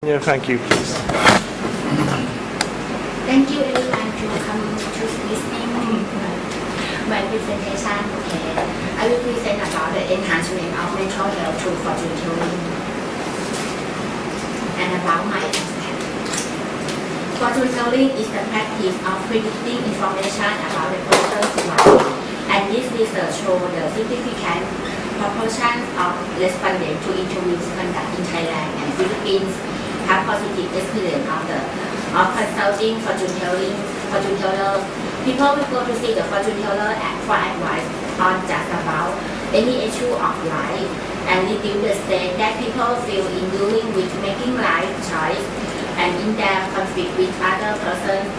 Yeah, thank you, please. Thank you everyone to come to listening my presentation. Okay, I will present about the enhancement of mental health through fortune telling and about my impact. Fortune telling is the practice of predicting information about the person's life, and this research shows the significant proportion of respondents to interviews conducted in Thailand and Philippines have positive experience of consulting fortune teller. People will go to see the fortune teller for advice on just about any issue of life and reduce the stress that people feel in dealing with making life choice and in their conflict with other persons.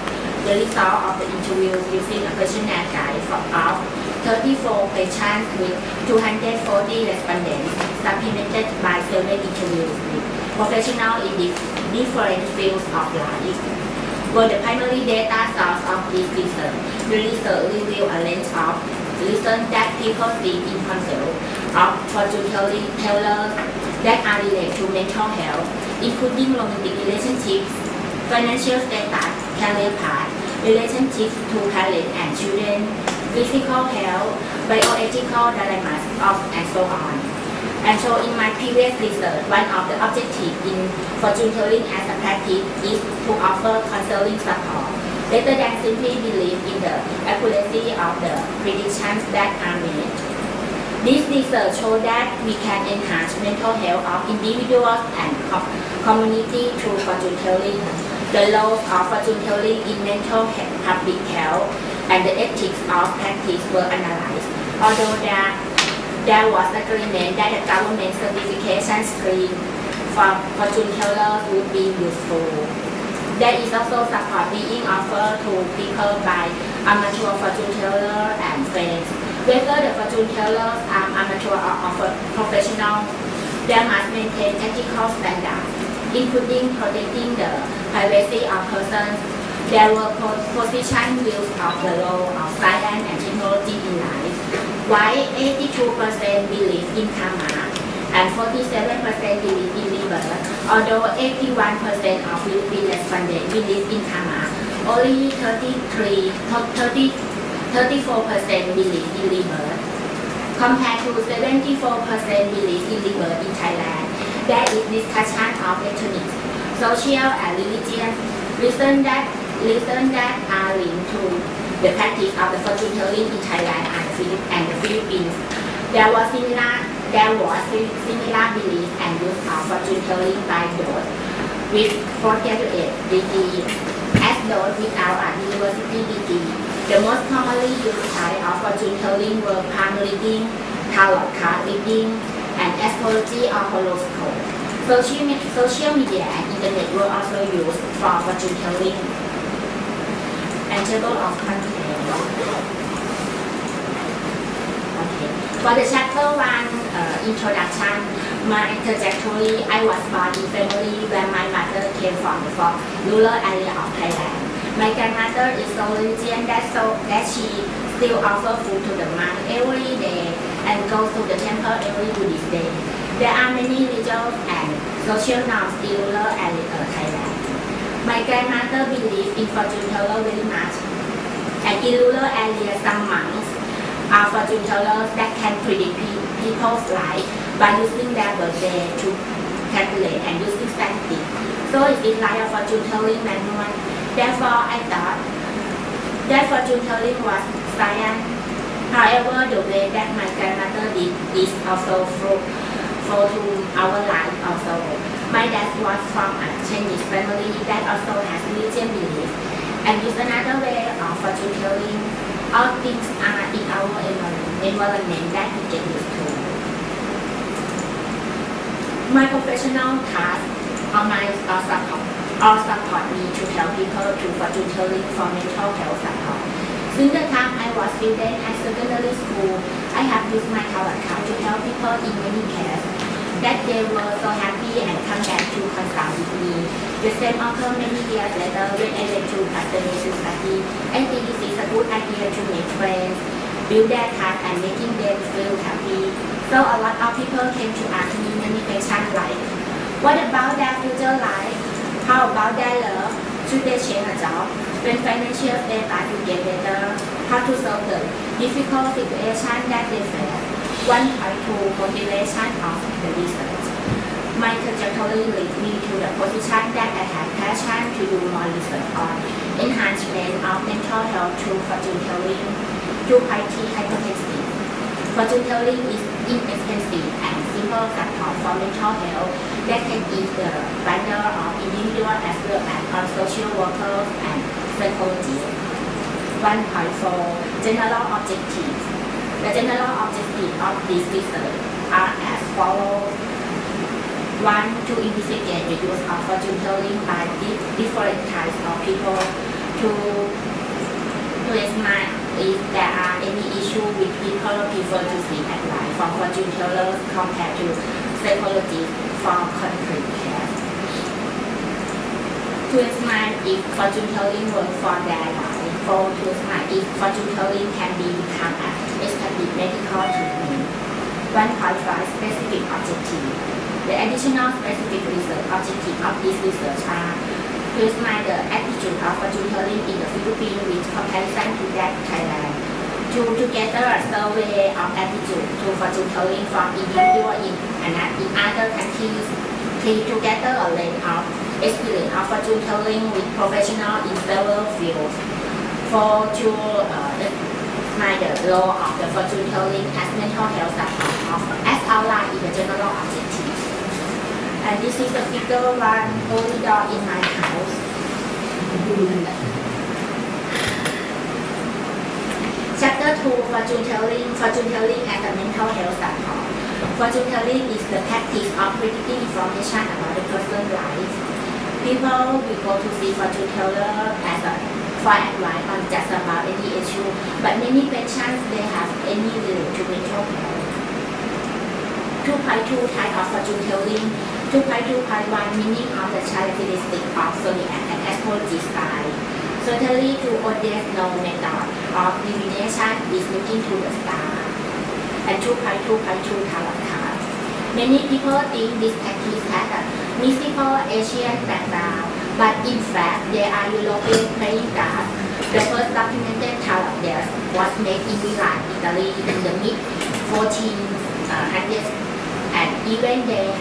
The result of the interview using a questionnaire guide of 34 questions with 240 respondents supplemented by survey interviews with professionals in different fields of life. Were the primary data source of this research, the research revealed a range of reasons that people see in consult of fortune tellers that are related to mental health, including romantic relationships, financial status, career path, relationships to parents and children, physical health, bioethical dilemmas, and so on. And so in my previous research, one of the objectives in fortune telling as a practice is to offer counseling support rather than simply believe in the accuracy of the predictions that are made. This research shows that we can enhance mental health of individuals and of community through fortune telling. The roles of fortune telling in mental public health and the ethics of practice were analyzed. Although there was agreement that the government certification scheme for fortune tellers would be useful. There is also support being offered to people by amateur fortune tellers and friends. Whether the fortune tellers are amateur or professional, they must maintain ethical standards, including protecting the privacy of persons. There were position views of the role of science and technology in life, while 82% believe in karma and 47% believe in rebirth. Although 81% of Philippine respondents believe in karma, only 34% believe in rebirth. Compared to 74% believe in rebirth in Thailand, there is discussion of ethnic, social and religious reasons that are linked to the practice of the fortune telling in Thailand and the Philippines. There was similar belief and use of fortune telling by those with postgraduate degree as those without a university degree. The most commonly used type of fortune telling were palm reading, tarot card reading, and astrology or horoscope. Social media and internet were also used for fortune telling. And table of contents. Okay. For the chapter 1 introduction, my trajectory, I was born in family where my mother came from the rural area of Thailand. My grandmother is so religious that she still offers food to the monk every day and goes to the temple every Buddhist day. There are many religious and social norms in rural area of Thailand. My grandmother believed in fortune teller very much, and in rural areas some monks are fortune tellers that can predict people's life by using their birthday to calculate and using statistics. So it is like a fortune telling manual. Therefore, I thought that fortune telling was science. However, the way that my grandmother did is also flow to our life also. My dad was from a Chinese family that also has religious belief, and is another way of fortune telling. All things are in our environment that we get used to. My professional task support me to help people to fortune telling for mental health support. Since the time I was student at secondary school, I have used my talent card to help people in many cases that they were so happy and come back to consult with me. The same occurred many years later when I went to Academy to study. I think this is a good idea to make friends, build their trust and making them feel happy. So a lot of people came to ask me many questions like, What about their future life? How about their love? Should they change a job? When financial status will get better, how to solve the difficult situation that they face? 1.2 Motivation of the research. My trajectory lead me to the position that I have passion to do more research on enhancement of mental health through fortune telling. 2.3 Hypothesis. Fortune telling is inexpensive and simple support for mental health that can ease the burden of individuals as well as on social workers and psychologists. 1.4 General objectives. The general objectives of this research are as follows. 1. To investigate the use of fortune telling by different types of people. 2. To examine if there are any issues with people prefer to seek advice from fortune tellers compared to psychologists for concrete cases. To examine if fortune telling works for their life. 4. To examine if fortune telling can be become an established medical treatment. 1.5 Specific objectives. The additional specific research objectives of this research are to examine the attitude of fortune telling in the Philippines with comparison to that Thailand. To gather a survey of attitude to fortune telling from individuals in other countries. 3. To gather a range of experience of fortune telling with professionals in several fields. 4. To examine the role of the fortune telling as mental health support as outlined in the general objectives. And this is the figure 1 corridor in my house. Chapter 2 Fortune telling. Fortune telling as a mental health support. Fortune telling is the practice of predicting information about the person's life. People will go to see fortune teller for advice on just about any issue, but many patients they have any relate to mental health. 2.2 Type of fortune telling. 2.2.1 Meaning of the characteristics of zodiac and astrology style. Certainly to audience no method of divination is looking to the star. And 2.2.2 Tarot cards. Many people think this practice has a mystical Asian background, but in fact they are European playing cards. The first documented tarot deck was made in Milan, Italy in the mid-1400s, and even then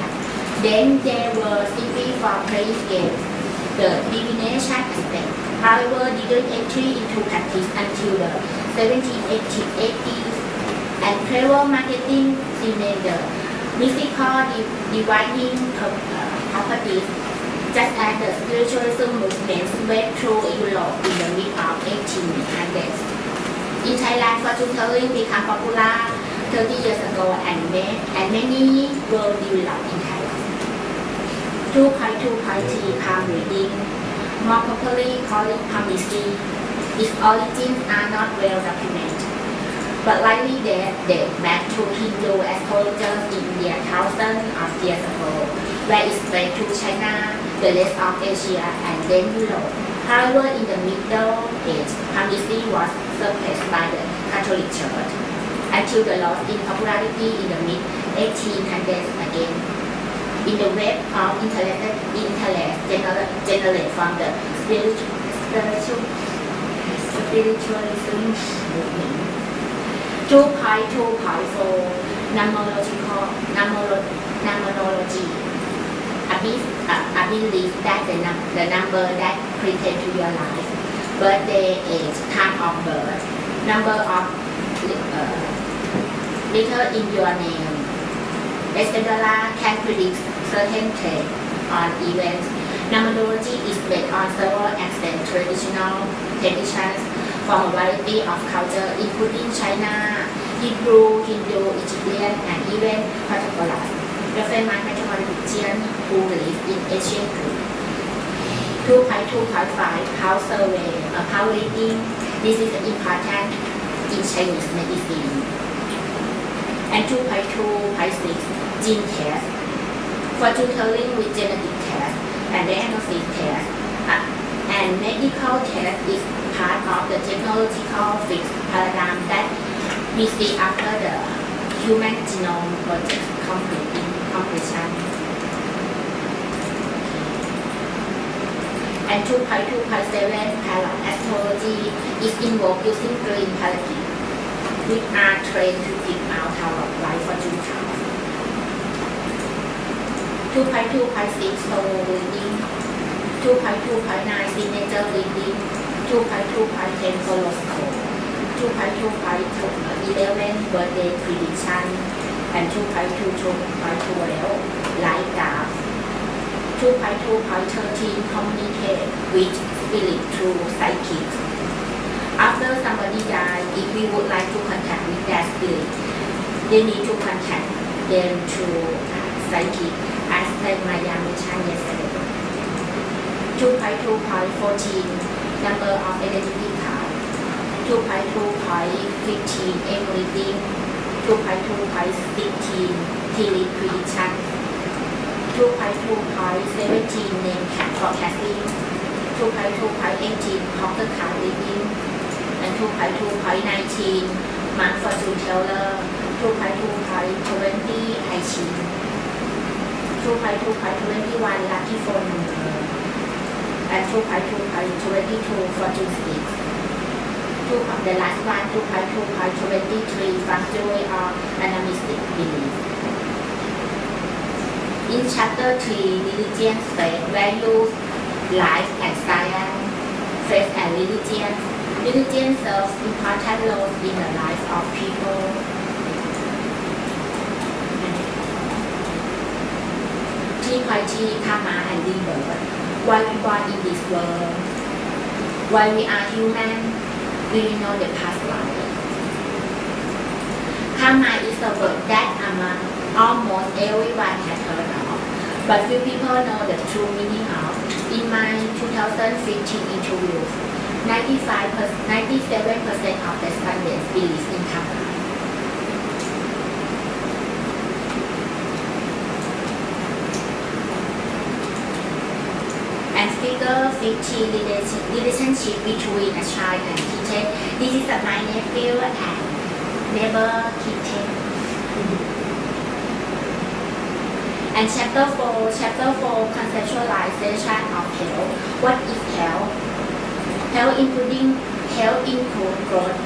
they were simply for playing games. The divination aspect, however, didn't enter into practice until the 1780s, and clever marketing cemented the mystical divining properties, just as the spiritualism movement swept through Europe in the mid of 1800s. In Thailand, fortune telling became popular 30 years ago and many were developed in Thailand. 2.2.3 Palm reading. More popularly called palmistry. Its origins are not well documented, but likely they date back to Hindu astrologers in India thousands of years ago, where it spread to China, the rest of Asia, and then Europe. However, in the Middle Ages, palmistry was suppressed by the Catholic Church until the loss in popularity in the mid-1800s again. In the web of interest generate from the spiritualism movement. 2.2.4 Numerology. A belief that the number that pertain to your life, birthday, age, time of birth, number of letter in your name, etc. can predict certain traits on events. Numerology is based on several ancient traditions from a variety of cultures, including China, Hebrew, Hindu, Egyptian, and even Pythagoras, the famous mathematician who lived in ancient Greece. 2.2.5 Pulse survey, pulse reading. This is important in Chinese medicine. And 2.2.6 Gene test. Fortune telling with genetic test and diagnostic test and medical test is part of the technological fixed paradigm that we see after the Human Genome Project completion. And 2.2.7 Pilot astrology is involved using green paradigm, which are trained to pick out tarot light fortune cards. 2.2.6 Soul reading, 2.2.9 Signature reading, 2.2.10 Horoscope, 2.2.11 Birthday prediction, and 2.2.12 Light graph. 2.2.13 Communicate with spirit through psychic. After somebody dies, if we would like to contact with their spirit, they need to contact them through psychic, as Maya mentioned yesterday. 2.2.14 Number of identity card. 2.2.15 Everything. 2.2.16 Healing prediction. 2.2.17 Name forecasting. 2.2.18 Poker card reading. And 2.2.19 Month fortune teller. 2.2.20 I Ching. 2.2.21 Lucky phone number. And 2.2.22 fortune stick. The last one 2.2.23 Feng Shui or animistic belief. In chapter 3, religion, faith, values, life and science, faith and religion. Religion serves important roles in the life of people. T.T. Karma and rebirth. Why we born in this world? Why we are human? We know the past life. Karma is a word that almost everyone has heard of, but few people know the true meaning of. In my 2015 interviews, 97% of respondents believe in karma. And figure 15 relationship between a child and kitten. This is my nephew and neighbor kitten. And chapter 4 conceptualization of health. What is health? Health includes growth,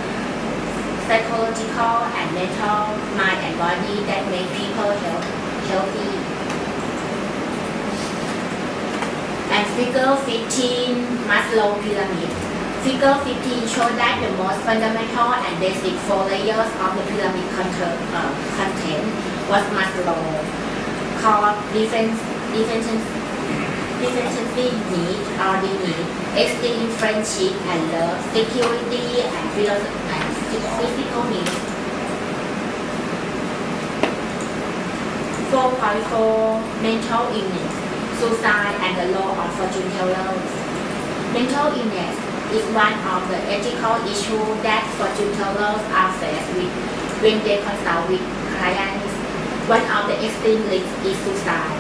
psychological and mental, mind and body that make people healthy. And figure 15 Maslow pyramid. Figure 15 shows that the most fundamental and basic 4 layers of the pyramid content was Maslow, called deficiency need or the need, extreme friendship and love, security and physical needs. 4.4 Mental illness, suicide and the law of fortune tellers. Mental illness is one of the ethical issues that fortune tellers are faced with when they consult with clients. One of the extreme risks is suicide.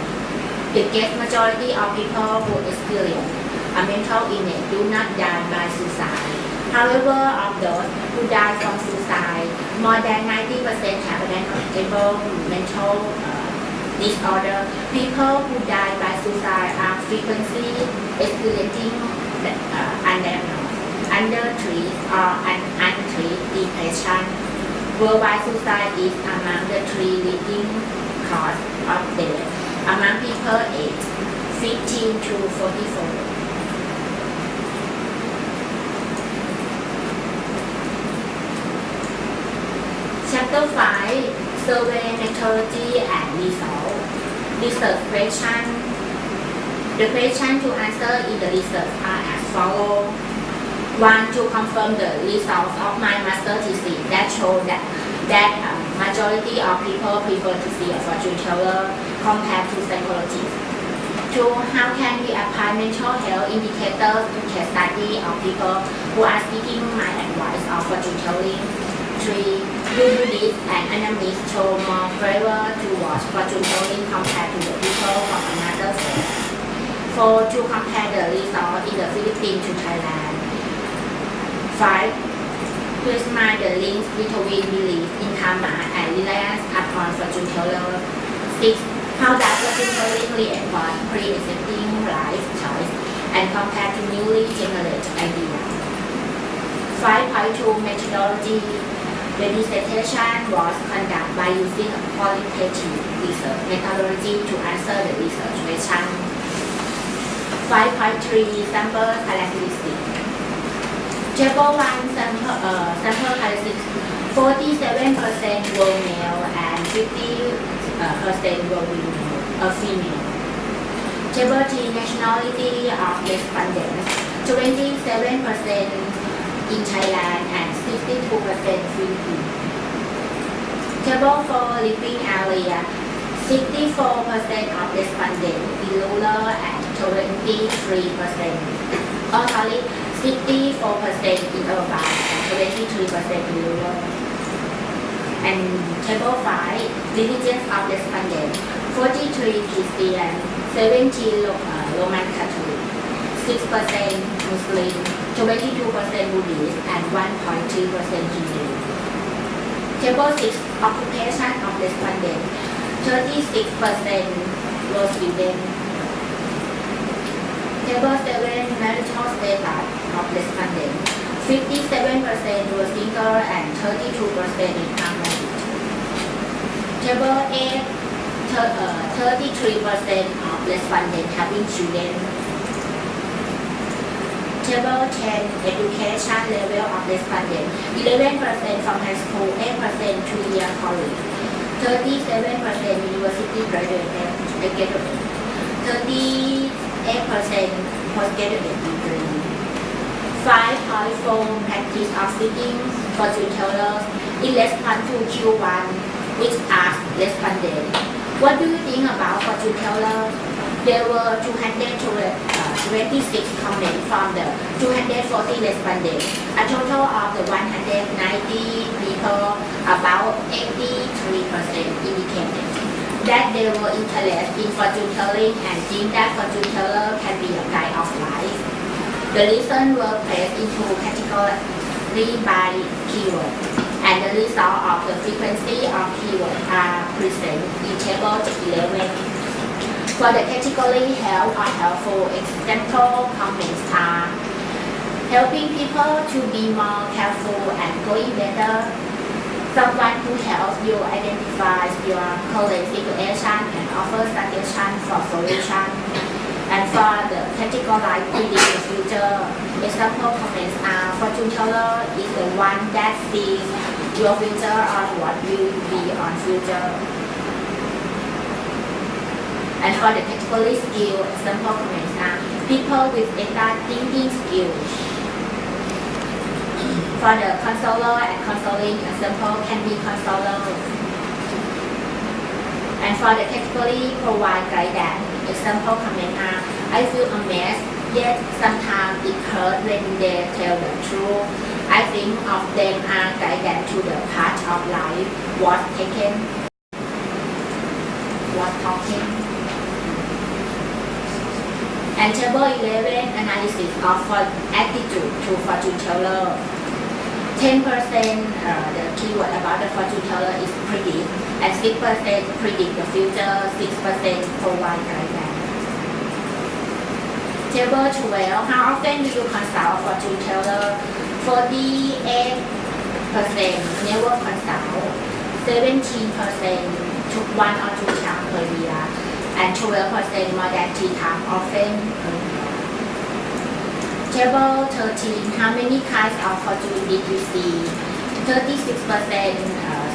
The great majority of people who experience a mental illness do not die by suicide. However, of those who die from suicide, more than 90% have an unstable mental disorder. People who die by suicide are frequently experiencing undertreated or untreated depression. Worldwide suicide is among the 3 leading causes of death among people aged 15 to 44. Chapter 5 Survey methodology and results. Research question. The questions to answer in the research are as follows. 1. To confirm the results of my master thesis that show that majority of people prefer to see a fortune teller compared to psychologists. 2. How can we apply mental health indicators to case study of people who are seeking my advice of fortune telling? 3. Do Buddhists and animists show more favor towards fortune telling compared to the people from another faith? 4. To compare the results in the Philippines to Thailand. 5. To examine the links between belief in karma and reliance upon fortune teller. 6. How does fortune telling reinforce pre-existing life choice and compared to newly generated ideas. 5.2 methodology. The dissertation was conducted by using a qualitative research methodology to answer the research question. 5.3 sample characteristics. Table 1 sample characteristics. 47% were male and 50% were female. Table 3 nationality of respondents. 27% in Thailand and 62% Philippines. Table 4 living area. 64% of respondents in rural and 23%. 64% in urban and 23% in rural. And table 5 religions of respondents. 43 Christian, 17 Roman Catholic, 6% Muslim, 22% Buddhist, and 1.3% Hindu. Table 6 occupation of respondents. 36% were students. Table 7 marital status of respondents. 57% were single and 32% in marriage. Table 8 33% of respondents having children. Table 10 education level of respondents. 11% from high school, 8% 2-year college. 37% university graduate, 38% postgraduate degree. 5.4 practice of sitting fortune tellers in response to Q1, which asked respondents, what do you think about fortune tellers? There were 226 comments from the 240 respondents. A total of the 190 people, about 83% indicated that they were interested in fortune telling and think that fortune teller can be a guide of life. The reasons were placed into category by keyword, and the result of the frequency of keywords are present in table 11. For the category help or helpful, example comments are helping people to be more careful and going better. Someone who helps you identify your current situation and offers suggestions for solution. And for the category predict the future, example comments are fortune teller is the one that sees your future or what will be on future. And for the category skill, example comments are people with data thinking skills. For the counselor and counseling, example can be counselor. And for the category provide guidance, example comment are I feel amazed, yet sometimes it hurts when they tell the truth. I think of them as guidance to the path of life was taken, was talking. And table 11 analysis of attitude to fortune teller. 10% the keyword about the fortune teller is predict, and 6% predict the future, 6% provide guidance. Table 12, how often do you consult fortune teller? 48% never consult, 17% took 1 or 2 times per year, and 12% more than 3 times often per year. Table 13, how many kinds of fortune did you see? 36%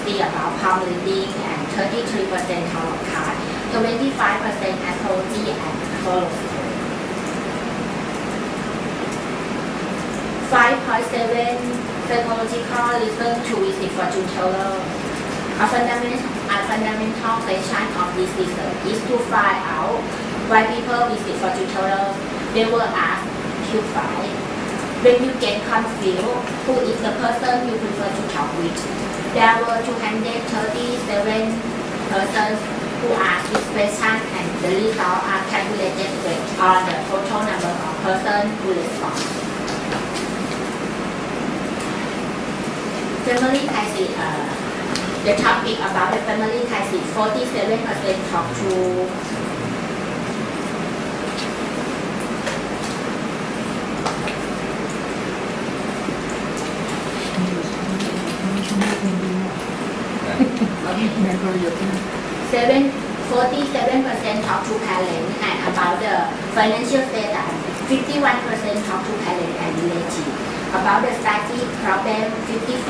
see about palm reading and 33% tarot card, 25% astrology and horoscope. 5.7 psychological reason to visit fortune teller. A fundamental question of this research is to find out why people visit fortune tellers. They were asked Q5. When you get confused, who is the person you prefer to talk with? There were 237 persons who asked this question, and the results are calculated based on the total number of persons who respond. Family crisis. The topic about the family crisis, 47% talk to 47% talk to parents and about the financial status. 51% talk to parents and relatives. About the study problem, 55%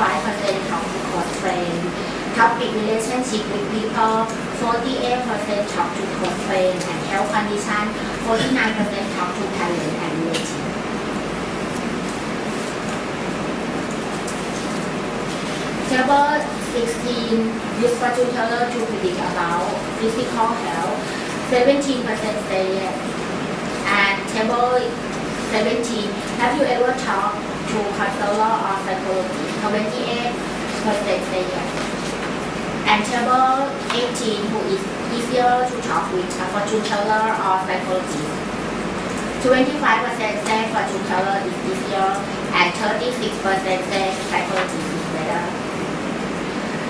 talk to close friends. Topic relationship with people, 48% talk to close friends and health condition, 49% talk to parents and relatives. Table 16 use fortune teller to predict about physical health. 17% say yes. And table 17, have you ever talked to counselor or psychologist? 28% say yes. And table 18, who is easier to talk with, a fortune teller or psychologist? 25% say fortune teller is easier, and 36% say psychologist is better.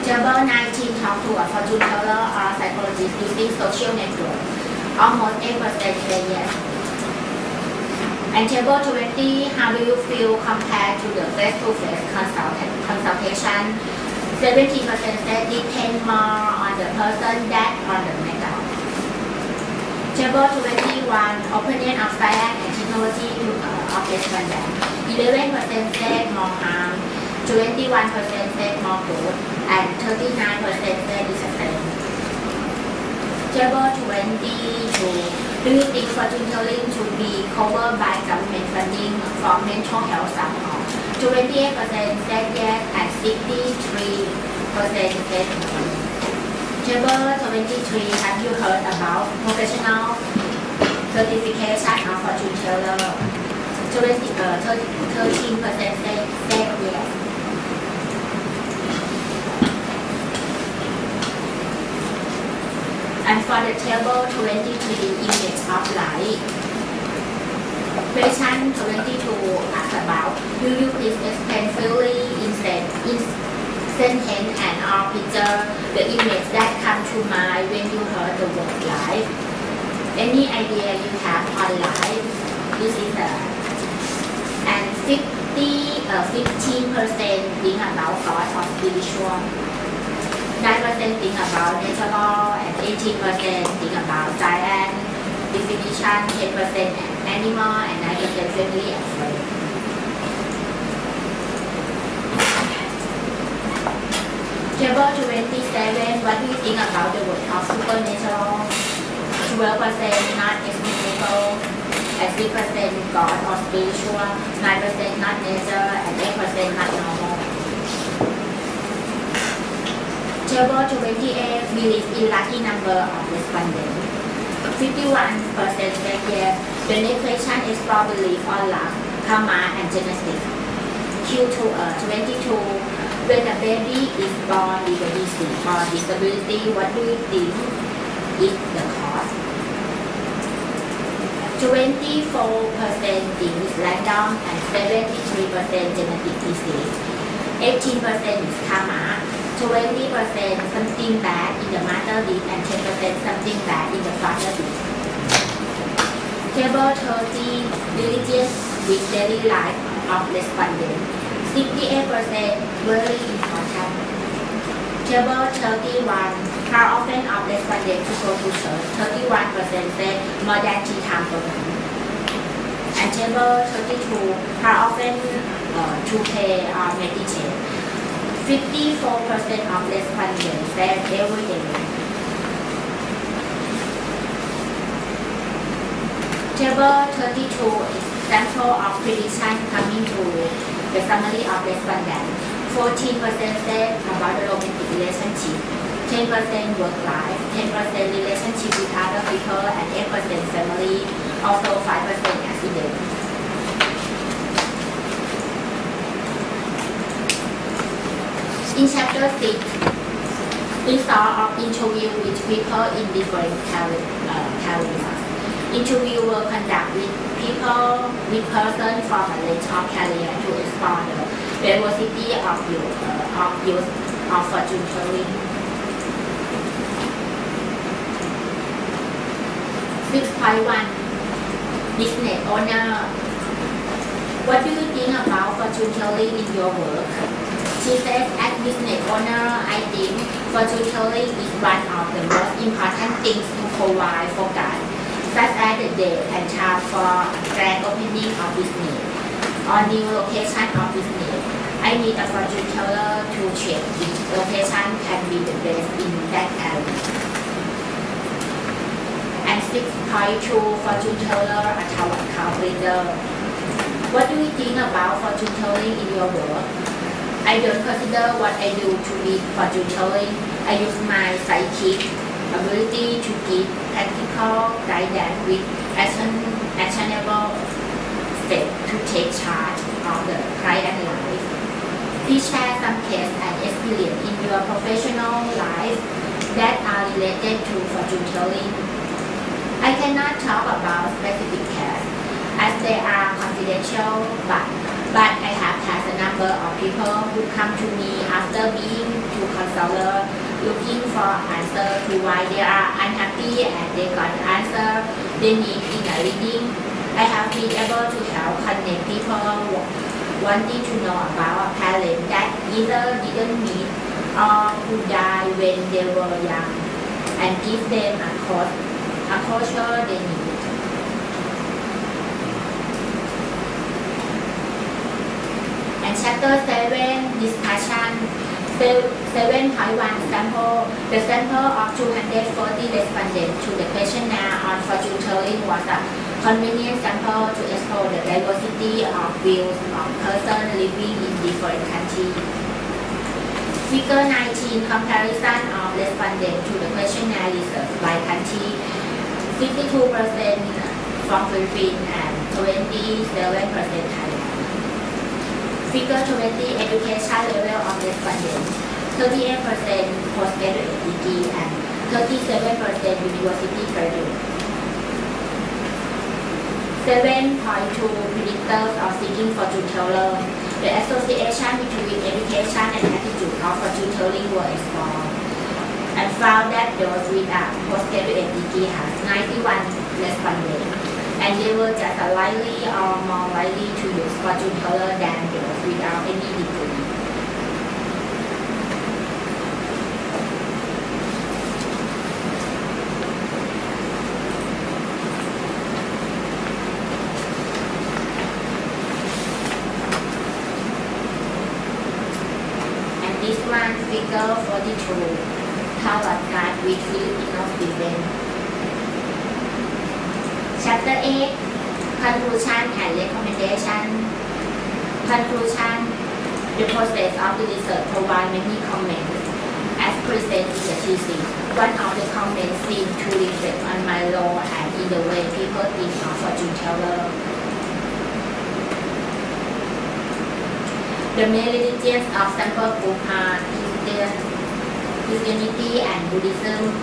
Table 19 talk to a fortune teller or psychologist using social network. Almost 8% say yes. And table 20, how do you feel compared to the face-to-face consultation? 70% say depend more on the person than on the method. Table 21, opinion of science and technology of respondent. 11% say more harm, 21% say more good, and 39% say is the same. Table 22, do you think fortune telling should be covered by government funding for mental health support? 28% said yes and 63% said no. Table 23, have you heard about professional certification of fortune teller? 13% said yes. And for the table 23, image of light. Question 22 asks about, do you please explain fully in sentence and or picture the image that come to mind when you heard the word life? Any idea you have on life? This is and 15% think about God or spiritual. 9% think about natural and 18% think about science, definition, 10% animal and 9% family and friends. Table 27, what do you think about the word of supernatural? 12% not explainable, and 3% God or spiritual, 9% not nature, and 8% not normal. Table 28, believe in lucky number of respondents. 51% said yes. The next question is probably on luck, karma, and genetics. Q22, when a baby is born with a disease or disability, what do you think is the cause? 24% think is random and 73% genetic disease. 18% is karma. 20% something bad in the mother did and 10% something bad in the father did. Table 30, religious with daily life of respondent. 68% very important. Table 31, how often of respondent to go to church? 31% say more than 3 times per month. And table 32, how often to pray or meditate? 54% of respondents said every day. Table 32 is sample of prediction coming to the summary of respondents. 14% said about the romantic relationship, 10% work life, 10% relationship with other people, and 8% family, also 5% accident. In chapter 6, result of interview with people in different careers. Interview will conduct with person from a range of career to explore the diversity of use of fortune telling. 6.1 Business owner. What do you think about fortune telling in your work? She says, as business owner, I think fortune telling is one of the most important things to provide focus, such as the date and time for grand opening of business or new location of business. I need a fortune teller to check which location can be the best in that area. And 6.2 fortune teller account reader. What do you think about fortune telling in your work? I don't consider what I do to be fortune telling. I use my psychic ability to give practical guidance with actionable steps to take charge of the client life. Please share some case and experience in your professional life that are related to fortune telling. I cannot talk about specific cases as they are confidential, but I have had a number of people who come to me after being to counselor looking for answer to why they are unhappy and they got the answer they need in a reading. I have been able to help connect people wanting to know about a parent that either didn't meet or who died when they were young and give them a closure they need. And chapter 7 discussion 7.1 sample. The sample of 240 respondents to the questionnaire on fortune telling was a convenient sample to explore the diversity of views of persons living in different countries. Figure 19 comparison of respondents to the questionnaire research by country. 52% from Philippines and 27% Thailand. Figure 20 education level of respondents. 38% postgraduate degree and 37% university graduate. 7.2 predictors of seeking fortune teller. The association between education and attitude of fortune telling were explored and found that those with a postgraduate degree has 91 respondents, and they were just slightly or more likely to use fortune teller than those without any degree. And this one, figure 42, tarot card with Filipino student. Chapter 8, Conclusion and Recommendation. Conclusion. The process of the research provides many comments as presented in the thesis. One of the comments seems to reflect on my role and in the way people think of fortune teller. The main religions of sample group are Christianity and Buddhism.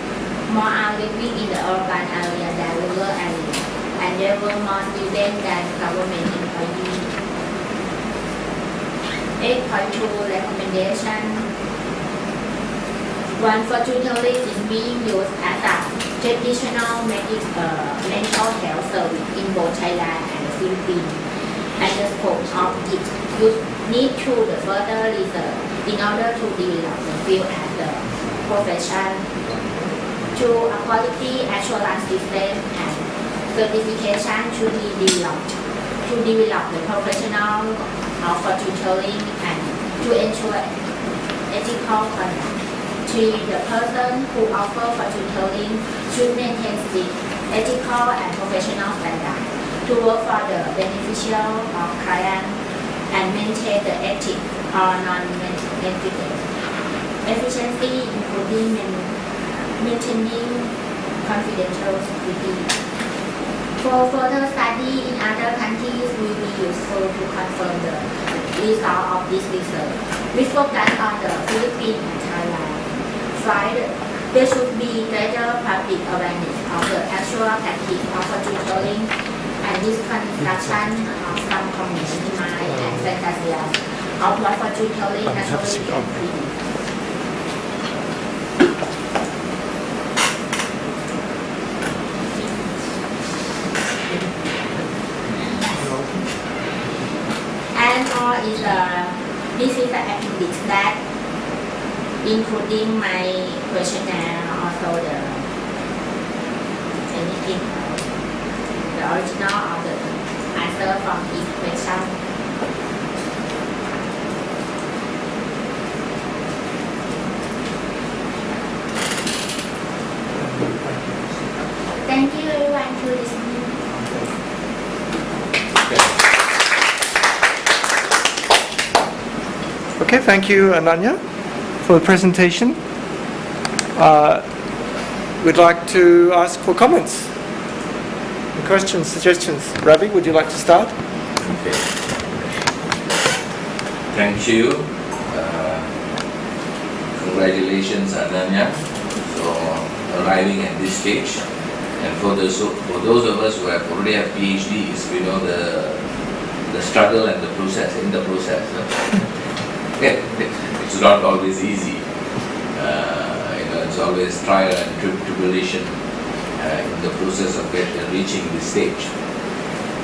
More are living in the urban area than rural area, and there were more students than government employees. 8.2 recommendation. One, fortune telling is being used as a traditional mental health service in both Thailand and the Philippines, and the scope of its use need to the further research in order to develop the field as the profession. 2. A quality assurance system and certification should be developed to develop the professional of fortune telling and to ensure ethical conduct. 3. The person who offers fortune telling should maintain strict ethical and professional standards to work for the beneficial of client and maintain the ethics or non-beneficent efficiency, including maintaining confidential security. For further study in other countries will be useful to confirm the result of this research. We focus on the Philippines and Thailand. 5. There should be greater public awareness of the actual practice of fortune telling and disconstruction of some community mind and fantasias of what fortune telling actually can be. And more is a This is the appendix that including my questionnaire, also the anything, the original of the answer from each question. Thank you everyone for listening. Okay, thank you, Ananya, for the presentation. We'd like to ask for comments, questions, suggestions. Ravi, would you like to start? Okay. Thank you. Congratulations, Ananya, for arriving at this stage. And for those of us who already have PhDs, we know the struggle and the process. It's not always easy. It's always trial and tribulation in the process of reaching this stage.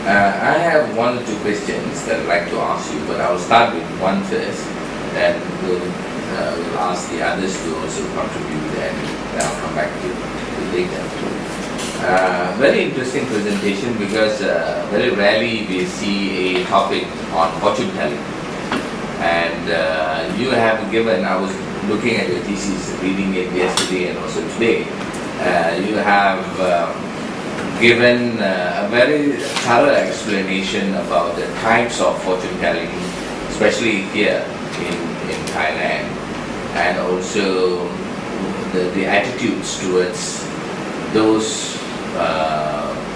I have one or two questions that I'd like to ask you, but I'll start with one first, and we'll ask the others to also contribute, and then I'll come back to later. Very interesting presentation, because very rarely we see a topic on fortune telling. And you have given, I was looking at your thesis, reading it yesterday and also today, you have given a very thorough explanation about the types of fortune telling, especially here in Thailand, and also the attitudes towards those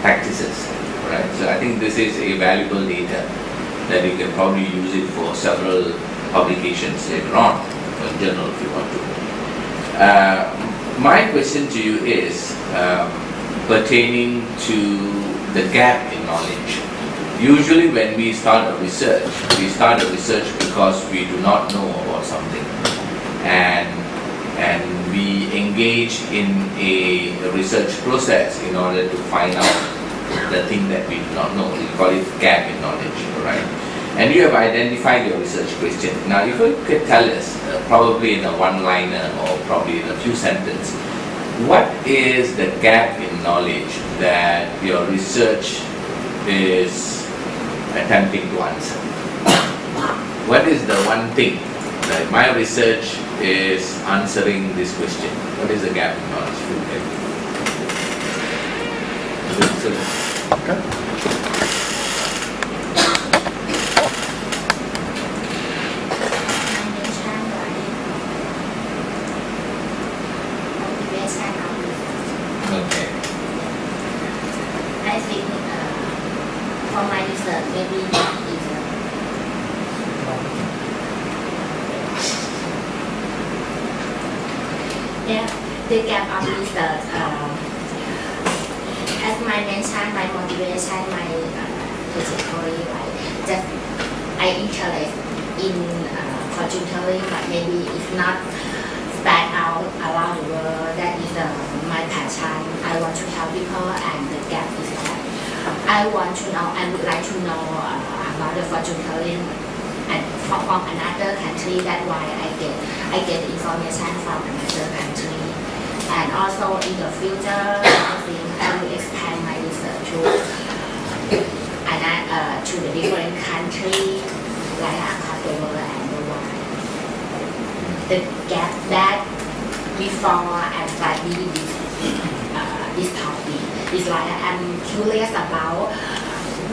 practices, right? So I think this is a valuable data that you can probably use it for several publications later on, in journal if you want to. My question to you is pertaining to the gap in knowledge. Usually when we start a research because we do not know about something, and we engage in a research process in order to find out the thing that we do not know. We call it gap in knowledge, right? And you have identified your research question. Now, if you could tell us, probably in a one-liner or probably in a few sentences, what is the gap in knowledge that your research is attempting to answer? What is the one thing that my research is answering this question? What is the gap in knowledge? Okay. Okay. I think for my research, maybe that is the gap of research. As my mentioned, my motivation, my trajectory, just I interest in fortune telling, but maybe it's not spread out around the world. That is my passion. I want to help people, and the gap is that I want to know. I would like to know about the fortune telling and from another country. That's why I get information from another country. And also in the future, I think I will expand my research to the different countries, like across the world and the world. The gap that before I study this topic is like I'm curious about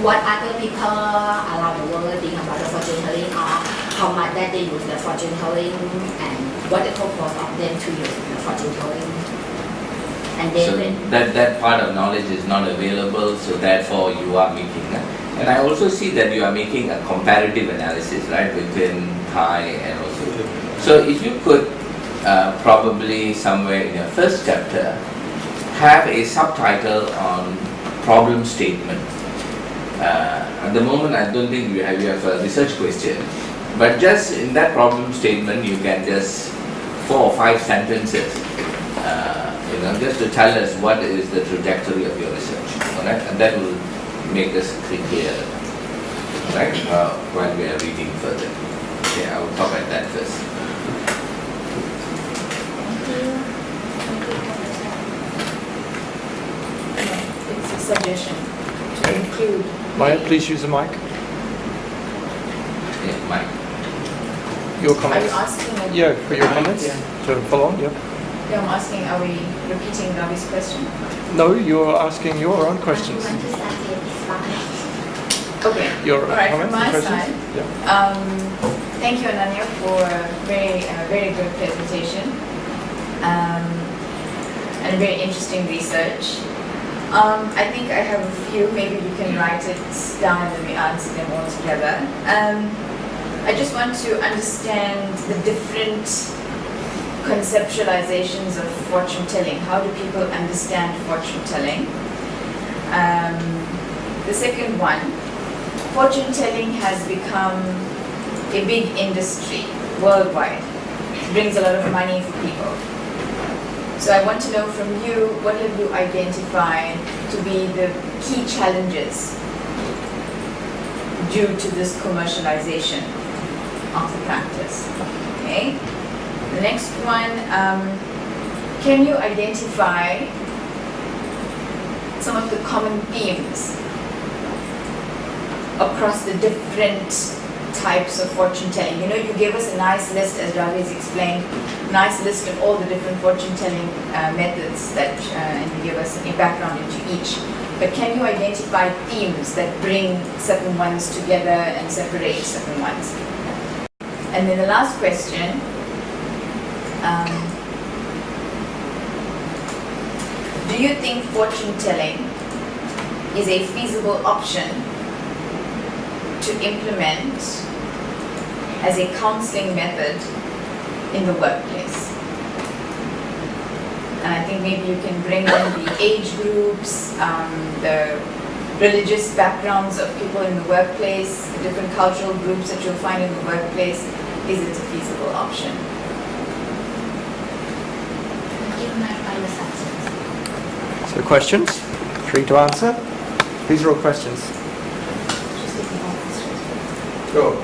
what other people around the world think about the fortune telling, or how much that they use the fortune telling, and what the purpose of them to use the fortune telling. And then So that part of knowledge is not available, so therefore you are making. And I also see that you are making a comparative analysis, right, within Thai and also. So if you could probably somewhere in your first chapter have a subtitle on problem statement. At the moment, I don't think you have a research question, but just in that problem statement, you can just 4 or 5 sentences, just to tell us what is the trajectory of your research, all right? And that will make us clear, right, while we are reading further. Okay, I will talk at that first. Thank you. Thank you, Professor. It's a suggestion to include. Maya, please use the mic. Yeah, Mike. Your Are you comments. asking? Yeah, for your comments to follow on. Yeah. Yeah, I'm asking, are we repeating Ravi's question? No, you're asking your own questions. I want to start it, it's fine. Okay. Your All right, from comments my and questions. side, Yeah. thank you, Ananya, for a very good presentation and very interesting research. I think I have a few, maybe we can write it down and then we answer them all together. I just want to understand the different conceptualizations of fortune telling. How do people understand fortune telling? The second one, fortune telling has become a big industry worldwide. It brings a lot of money for people. So I want to know from you, what have you identified to be the key challenges due to this commercialization of the practice? Okay. The next one, can you identify some of the common themes across the different types of fortune telling? You know, you gave us a nice list, as Ravi has explained, nice list of all the different fortune telling methods that, and you gave us a background into each. But can you identify themes that bring certain ones together and separate certain ones? And then the last question, do you think fortune telling is a feasible option to implement as a counseling method in the workplace? And I think maybe you can bring in the age groups, the religious backgrounds of people in the workplace, the different cultural groups that you'll find in the workplace. Is it a feasible option? Thank you, my final subject. So questions? 3 to answer. These are all questions. She's taking all questions. Go.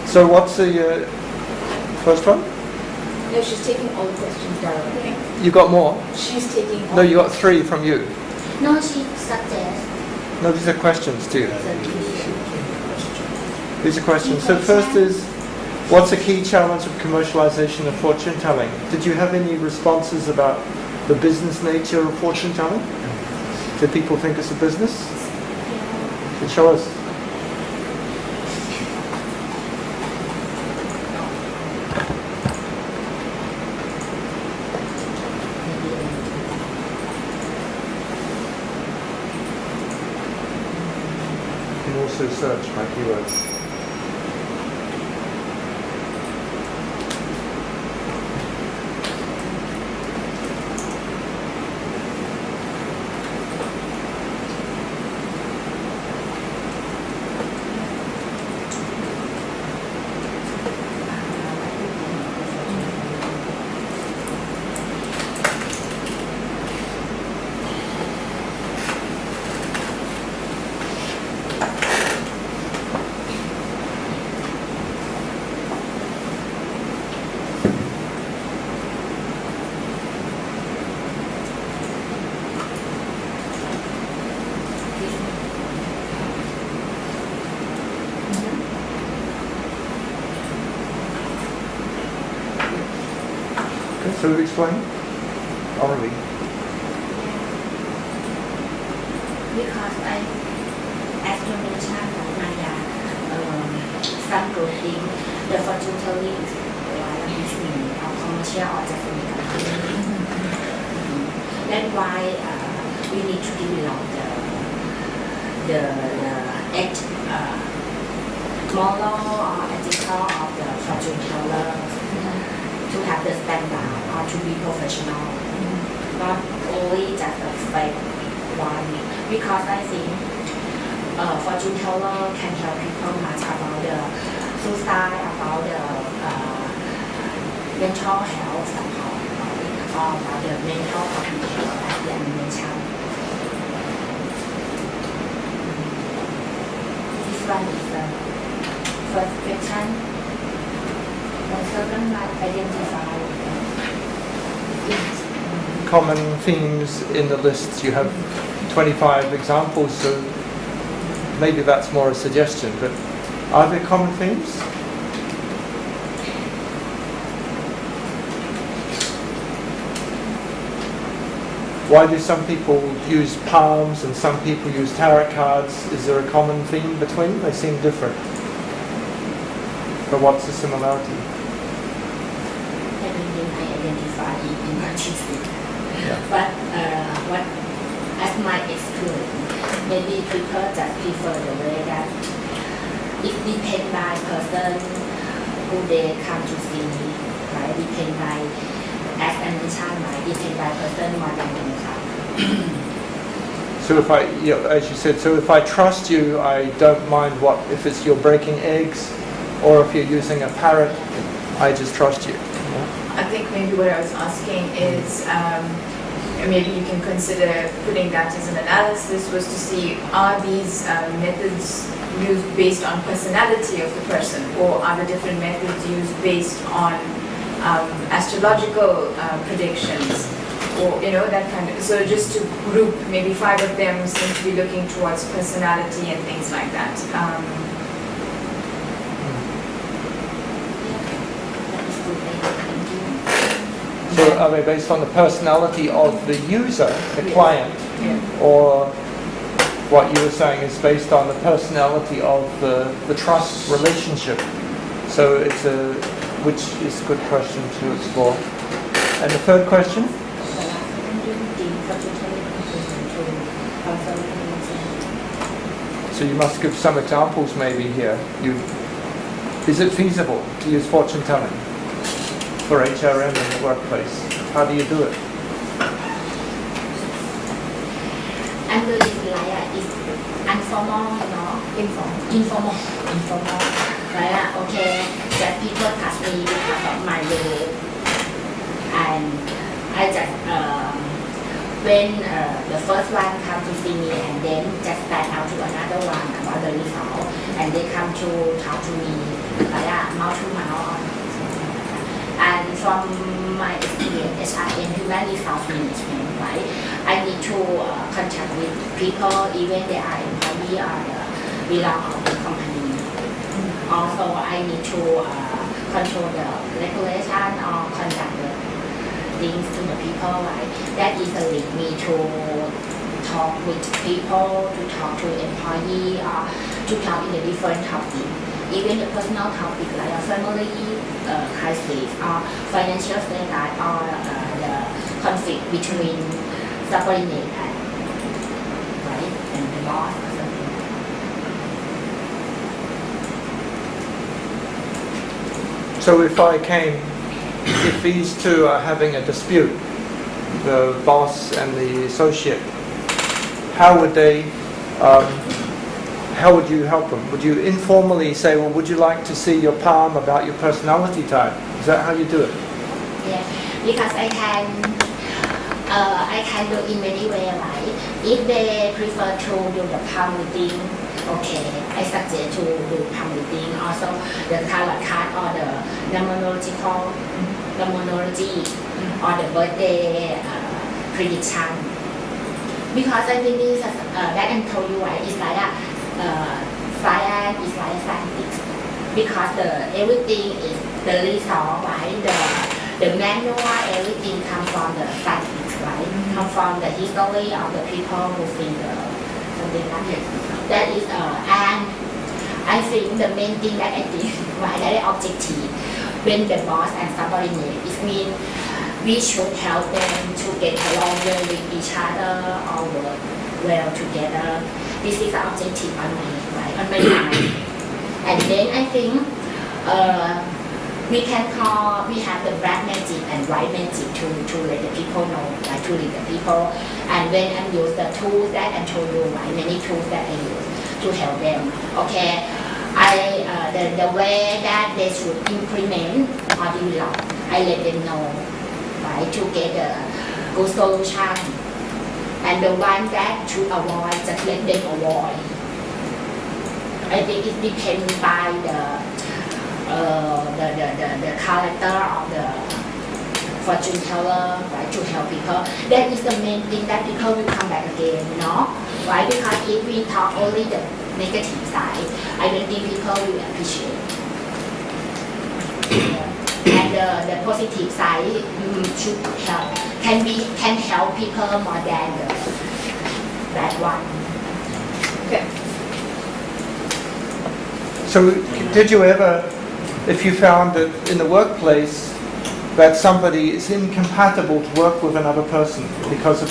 So what's the first one? No, she's taking all the questions down. Okay. You got more? She's taking all. No, you got 3 from you. No, she suggests. No, these are questions too. So These are questions. So first is, what's the key challenge of commercialization of fortune telling? Did you have any responses about the business nature of fortune telling? Do people think it's a business? Could show us. You can also search by keywords. Okay, so explain orally. because as you mentioned, Ananya, some good thing, the fortune telling is like a business or commercial or just a That's why we need to develop the moral or ethical of the fortune teller to have the standard or to be professional, not only just a fake one. Because I think fortune teller can tell people much about the suicide, about the mental health support, or about the mental condition as the mentioned. This one is the first question. also can identify it. Common themes in the list. You have 25 examples, so maybe that's more a suggestion, but are there common themes? Why do some people use palms and some people use tarot cards? Is there a common theme between them? They seem different. But what's the similarity? Everything I identify in artistic. Yeah. But what, as my experience, maybe people just prefer the way that it depends by person who they come to see me, right? Depend by, as I mentioned, right? Depend by person more than income. So if I, as you said, so if I trust you, I don't mind what, if it's you're breaking eggs, or if you're using a parrot, I just trust you. I think maybe what I was asking is maybe you can consider putting that as an analysis, was to see are these methods used based on personality of the person, or are the different methods used based on astrological predictions, or that kind of, so just to group maybe 5 of them seem to be looking towards personality and things like that. So are they based on the personality of the user, the Yes. client, Yeah. or what you were saying is based on the personality of the trust relationship? So it's which is a good question to explore. And the third question? So you must give some examples maybe here. Is it feasible to use fortune telling for HRM in the workplace? How do you do it? And the is informal, informal, right? Okay, that people touch me because of my role, and I just when the first one come to see me and then just stand out to another one about the result, and they come to talk to me mouth to mouth. And from my experience, HRM, human resource management, right? I need to contact with people, even they are employee or belong of the company. Also, I need to control the regulation or conduct the things to the people, right? That is a lead me to talk with people, to talk to employee, or to talk in a different topic. Even the personal topic like a family crisis or financial status or the conflict between subordinate and the boss or something. So if these two are having a dispute, the boss and the associate, how would you help them? Would you informally say, well, would you like to see your palm about your personality type? Is that how you do it? Yeah, because I can do in many ways, right? If they prefer to do the palm reading, okay, I suggest to do palm reading. Also, the tarot card or the numerology or the birthday prediction. Because I think this is that I told you, right? It's like science is like scientific, because everything is the result, right? The manual, everything comes from the science, right? Come from the history of the people who think something like that. That is and I think the main thing that I think, right, that is objective when the boss and subordinate, it means we should help them to get along well with each other or work well together. This is the objective on my mind. And then I think we have the black magic and white magic to let the people know, like to lead the people. And when I use the tools that I told you, right, many tools that I use to help them. Okay, the way that they should implement or develop, I let them know, right, to get a good solution. And the one that to avoid, just let them avoid. I think it depends by the character of the fortune teller, right, to help people. That is the main thing that people will come back again, you know, right? Because if we talk only the negative side, I don't think people will appreciate. And the positive side should help, can help people more than the bad one. Okay. So did you ever, if you found that in the workplace that somebody is incompatible to work with another person because of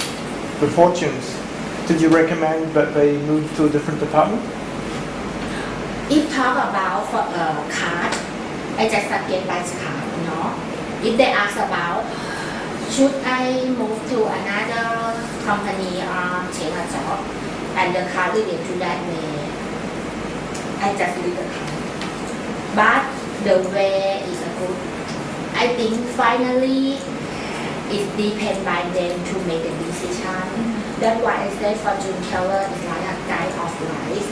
the fortunes, did you recommend that they move to a different department? If talk about for a card, I just suggest by card, you know. If they ask about should I move to another company or change a job, and the card related to that way, I just leave the card. But the way is a good. I think finally it depends by them to make a decision. That's why I say fortune teller is like a guide of life.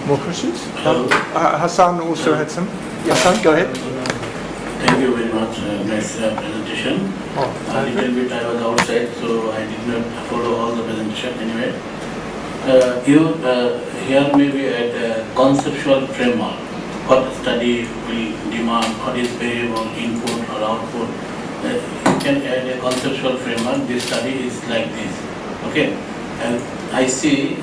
More questions? Hassan also had some. Hassan, go ahead. Thank you very much. Nice presentation. A little bit I was outside, so I did not follow all the presentation anyway. You here maybe at a conceptual framework. What study will demand, what is variable input or output. You can add a conceptual framework. This study is like this. Okay. And I see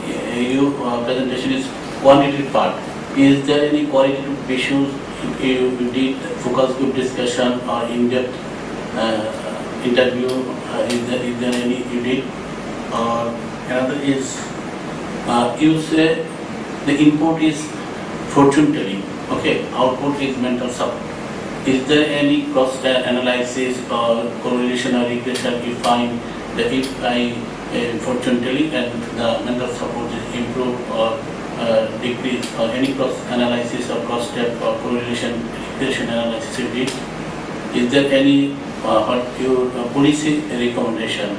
your presentation is quantitative part. Is there any qualitative issues you did focus group discussion or in-depth interview? Is there any you did? Or another is you say the input is fortune telling. Okay, output is mental support. Is there any cross analysis or correlation or regression you find that if I fortune telling and the mental support is improved or decrease, or any cross analysis or cross step or correlation regression analysis you did? Is there any what your policy recommendation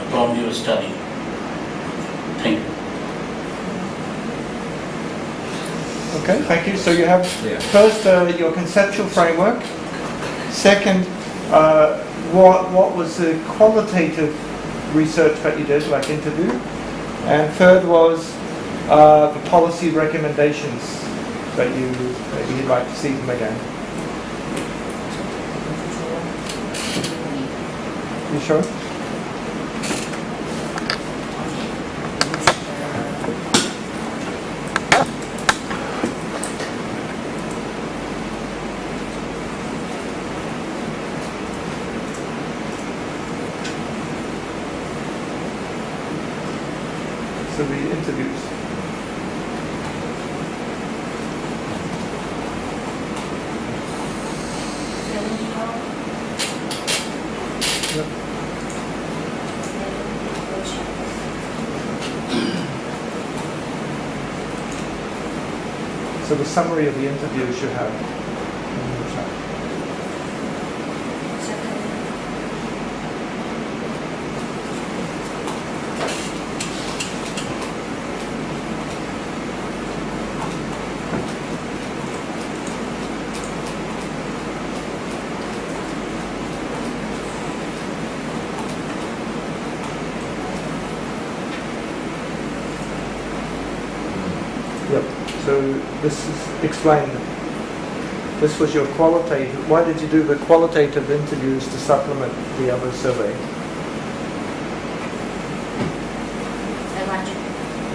from your study? Thank you. Okay, thank you. So you have first your conceptual framework. Second, what was the qualitative research that you did, like interview? And third was the policy recommendations that maybe you'd like to see them again. You sure? So the interviews. Yep. So the summary of the interviews you have in the chat. Yep. So this is explained. This was your qualitative. Why did you do the qualitative interviews to supplement the other survey? I want to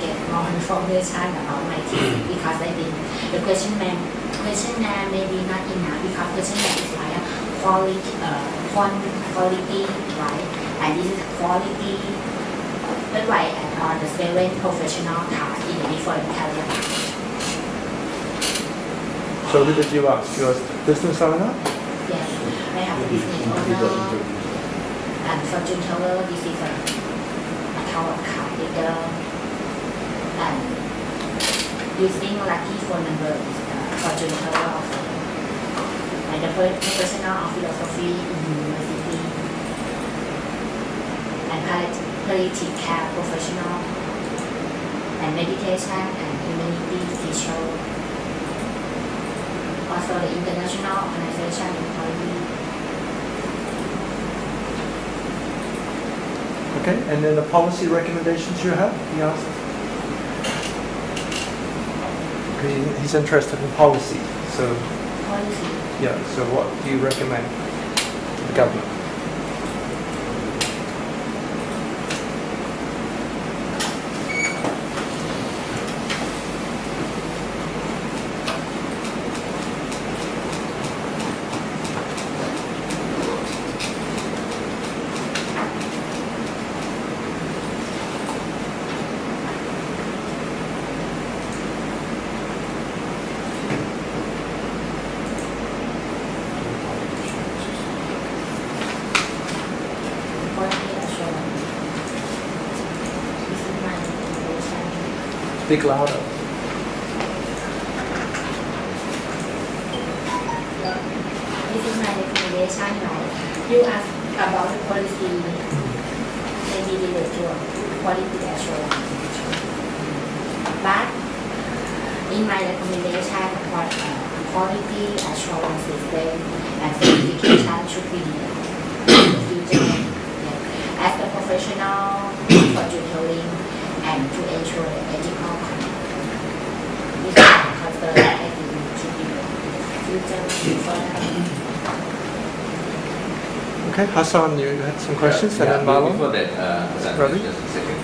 get more information about my team because I think the questionnaire maybe not enough because questionnaire is like a quality, right? And this is quality. That's why on the 7 professional tasks in a different career. So who did you ask? You asked business owner? Yes, I have a business owner and fortune teller. This is a account card leader, and using lucky phone number is the fortune teller also. And the professional of philosophy in university and palliative care professional. and meditation and immunity feature. Also the international organization employee. Okay, and then the policy recommendations you have, he asked. Okay, he's interested in policy, so Policy. yeah, so what do you recommend to the government? Quality assurance. This is my recommendation. Speak louder. This is my recommendation, right? You ask about the policy, maybe related to quality assurance. But in my recommendation, quality assurance system and certification should be developed in the future. Yeah. As a professional for tutoring and to ensure the ethical conduct. This is my concern I think should be developed in the future. Okay, Hassan, you had some questions, and then Marlon? Before that, Hassan, Ravi? just a second.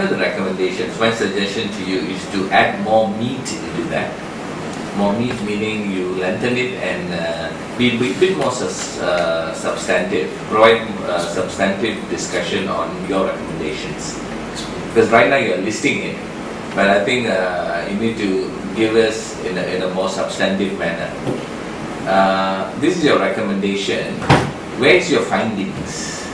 The recommendations, my suggestion to you is to add more meat into that. More meat meaning you lengthen it and be a bit more substantive, provide substantive discussion on your recommendations. Because right now you're listing it, but I think you need to give us in a more substantive manner. This is your recommendation. Where's your findings?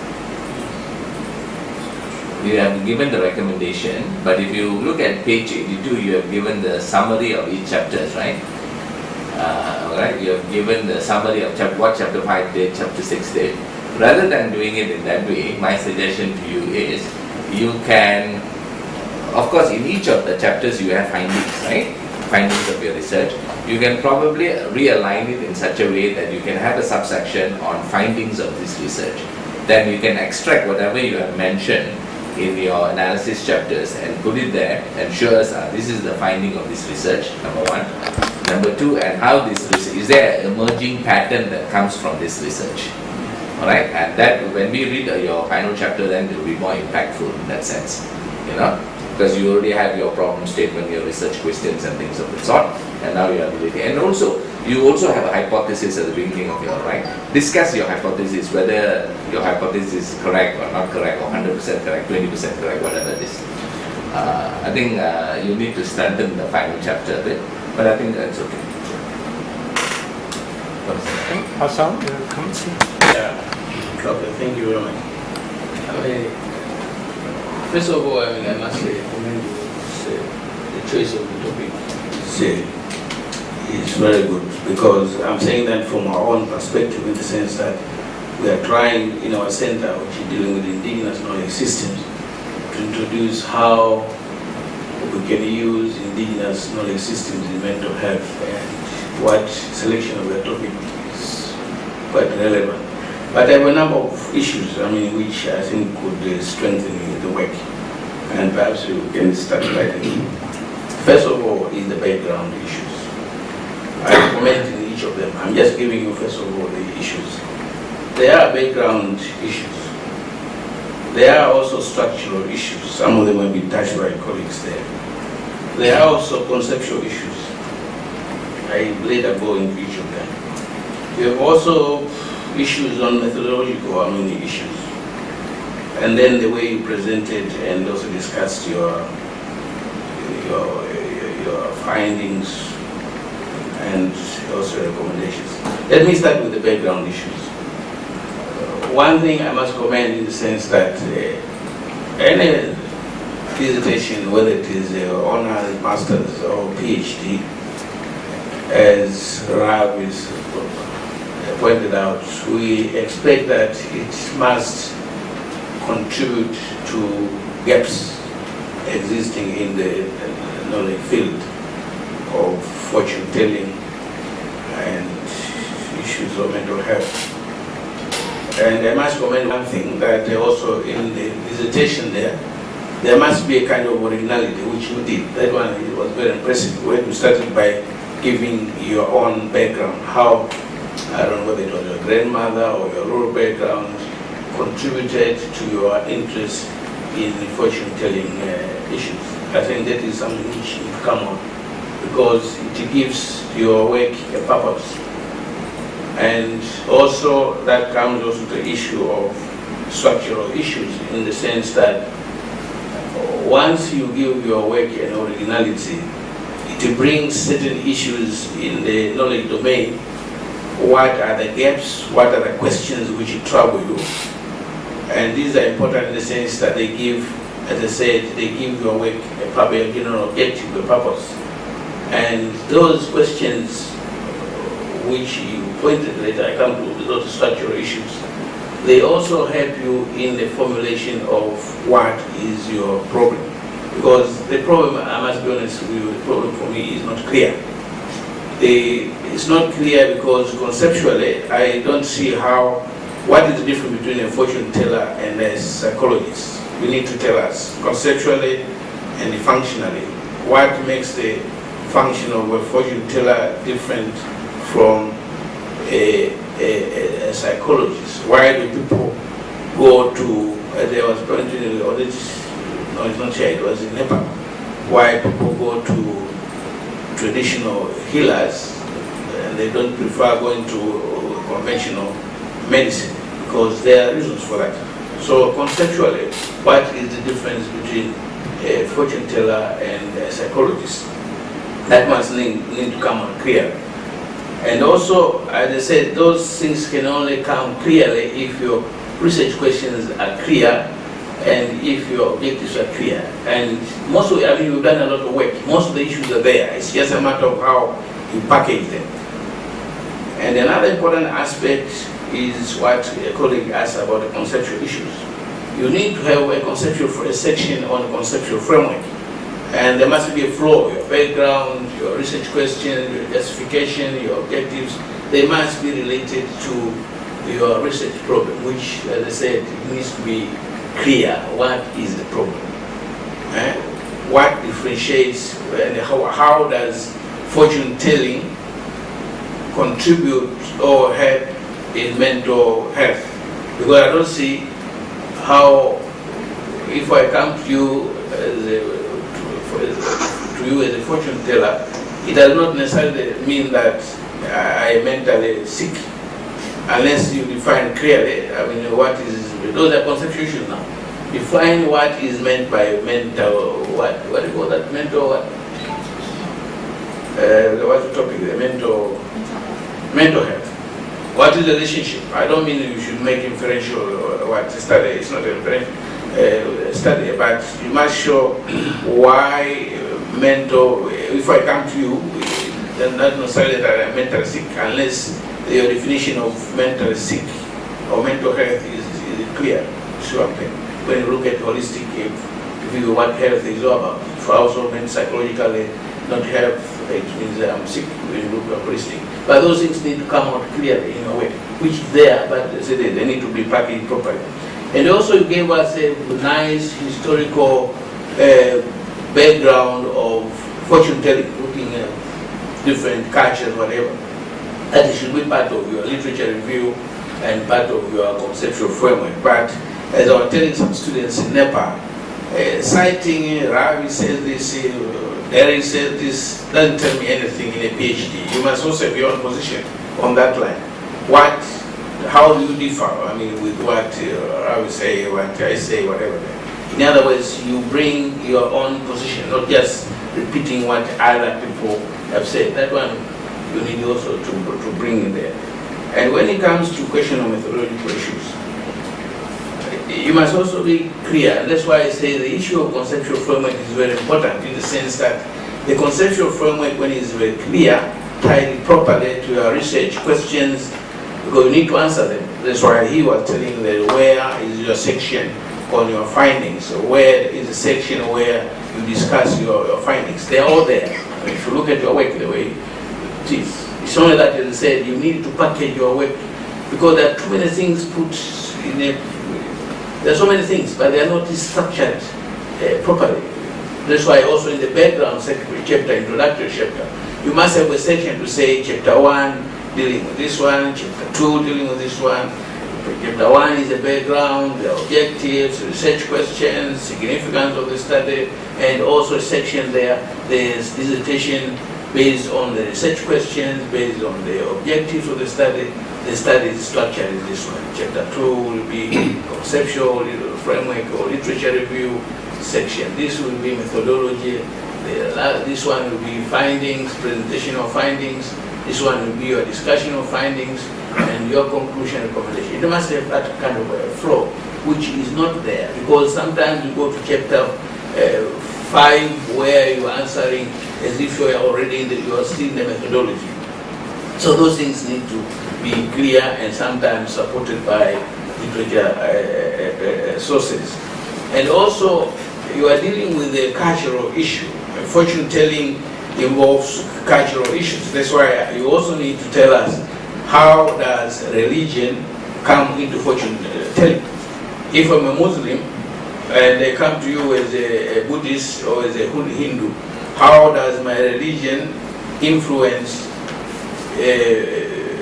You have given the recommendation, but if you look at page 82, you have given the summary of each chapter, right? Right? You have given the summary of what chapter 5 did, chapter 6 did. Rather than doing it in that way, my suggestion to you is you can, of course, in each of the chapters you have findings, right? Findings of your research. You can probably realign it in such a way that you can have a subsection on findings of this research. Then you can extract whatever you have mentioned in your analysis chapters and put it there and show us this is the finding of this research, number one. Number two, and how this research, is there an emerging pattern that comes from this research? Alright, and that when we read your final chapter, then it will be more impactful in that sense, you know, because you already have your problem statement, your research questions and things of the sort, and now you are relating. And also, you also have a hypothesis at the beginning of your, right? Discuss your hypothesis, whether your hypothesis is correct or not correct, or 100% correct, 20% correct, whatever it is. I think you need to strengthen the final chapter a bit, but I think that's okay. Okay. Hassan, you have comments? Yeah, okay, thank you very much. I mean, first of all, I must say, commend you the choice of the topic. Say, it's very good because I'm saying that from our own perspective in the sense that we are trying in our center, which is dealing with indigenous knowledge systems, to introduce how we can use indigenous knowledge systems in mental health, and what selection of the topic is quite relevant. But there were a number of issues, which I think could strengthen the work, and perhaps we can start by them. First of all is the background issues. I comment in each of them. I'm just giving you first of all the issues. There are background issues. There are also structural issues. Some of them will be touched by colleagues there. There are also conceptual issues. I later go into each of them. We have also issues on methodological issues. And then the way you presented and also discussed your findings and also recommendations. Let me start with the background issues. One thing I must comment in the sense that any dissertation, whether it is honors, masters or PhD, as Rav is pointed out, we expect that it must contribute to gaps existing in the knowledge field of fortune telling and issues of mental health. And I must comment one thing, that also in the dissertation there must be a kind of originality, which you did. That one was very impressive, when you started by giving your own background, how, I don't know whether it was your grandmother or your rural background, contributed to your interest in fortune-telling issues. I think that is something which should come on, because it gives your work a purpose. And also that comes also to the issue of structural issues, in the sense that once you give your work an originality, it brings certain issues in the knowledge domain. What are the gaps? What are the questions which trouble you? And these are important in the sense that they give, as I said, they give your work a general objective, a purpose. And those questions which you pointed later, I come to those structural issues, they also help you in the formulation of what is your problem. Because the problem, I must be honest with you, the problem for me is not clear. It's not clear because conceptually, I don't see what is the difference between a fortune teller and a psychologist. You need to tell us conceptually and functionally what makes the function of a fortune teller different from a psychologist. Why do people go to, there was apparently, no, it's not here, it was in Nepal. Why people go to traditional healers and they don't prefer going to conventional medicine, because there are reasons for that. So conceptually, what is the difference between a fortune teller and a psychologist? That must need to come on clear. And also, as I said, those things can only come clearly if your research questions are clear and if your objectives are clear. And most of, I mean, you've done a lot of work. Most of the issues are there. It's just a matter of how you package them. And another important aspect is what a colleague asked about the conceptual issues. You need to have a section on conceptual framework. And there must be a flow, your background, your research questions, your justification, your objectives. They must be related to your research problem, which, as I said, needs to be clear. What is the problem? What differentiates, and how does fortune telling contribute or help in mental health? Because I don't see how, if I come to you as a fortune teller, it does not necessarily mean that I am mentally sick, unless you define clearly. I mean, what is, those are conceptual issues now. Define what is meant by mental, what do you call that, mental what? What's the topic there? Mental health. What is the relationship? I don't mean you should make inferential what study, it's not an inferential study, but you must show why mental, if I come to you, then not necessarily that I'm mentally sick, unless your definition of mentally sick or mental health is clear. Sure. When you look at holistic, if you what health is all about, for also meant psychologically, not health, it means I'm sick when you look at holistic. But those things need to come out clearly in a way, which is there, but they need to be packaged properly. And also you gave us a nice historical background of fortune telling, looking at different cultures, whatever. That it should be part of your literature review and part of your conceptual framework. But as I was telling some students in Nepal, citing Ravi says this, Derek says this, doesn't tell me anything in a PhD. You must also have your own position on that line. How do you differ? I mean, with what Ravi say, what I say, whatever. In other words, you bring your own position, not just repeating what other people have said. That one you need also to bring in there. And when it comes to question of methodological issues, you must also be clear. And that's why I say the issue of conceptual framework is very important, in the sense that the conceptual framework, when it is very clear, tied properly to your research questions, because you need to answer them. That's why he was telling that where is your section on your findings, where is the section where you discuss your findings. They're all there. I mean, if you look at your work the way it is, it's only that, as I said, you need to package your work, because there are too many things put in it. There are so many things, but they are not structured properly. That's why also in the background chapter, introductory chapter, you must have a section to say chapter 1 dealing with this one, chapter 2 dealing with this one. Chapter 1 is the background, the objectives, research questions, significance of the study, and also a section there, there's dissertation based on the research questions, based on the objectives of the study. The study is structured in this one. Chapter 2 will be conceptual, framework or literature review section. This will be methodology. This one will be findings, presentation of findings. This one will be your discussion of findings and your conclusion and recommendation. It must have that kind of a flow, which is not there, because sometimes you go to chapter 5 where you are answering as if you are already you are still in the methodology. So those things need to be clear and sometimes supported by literature sources. And also, you are dealing with a cultural issue. Fortune telling involves cultural issues. That's why you also need to tell us, how does religion come into fortune telling? If I'm a Muslim and they come to you as a Buddhist or as a Hindu, how does my religion influence?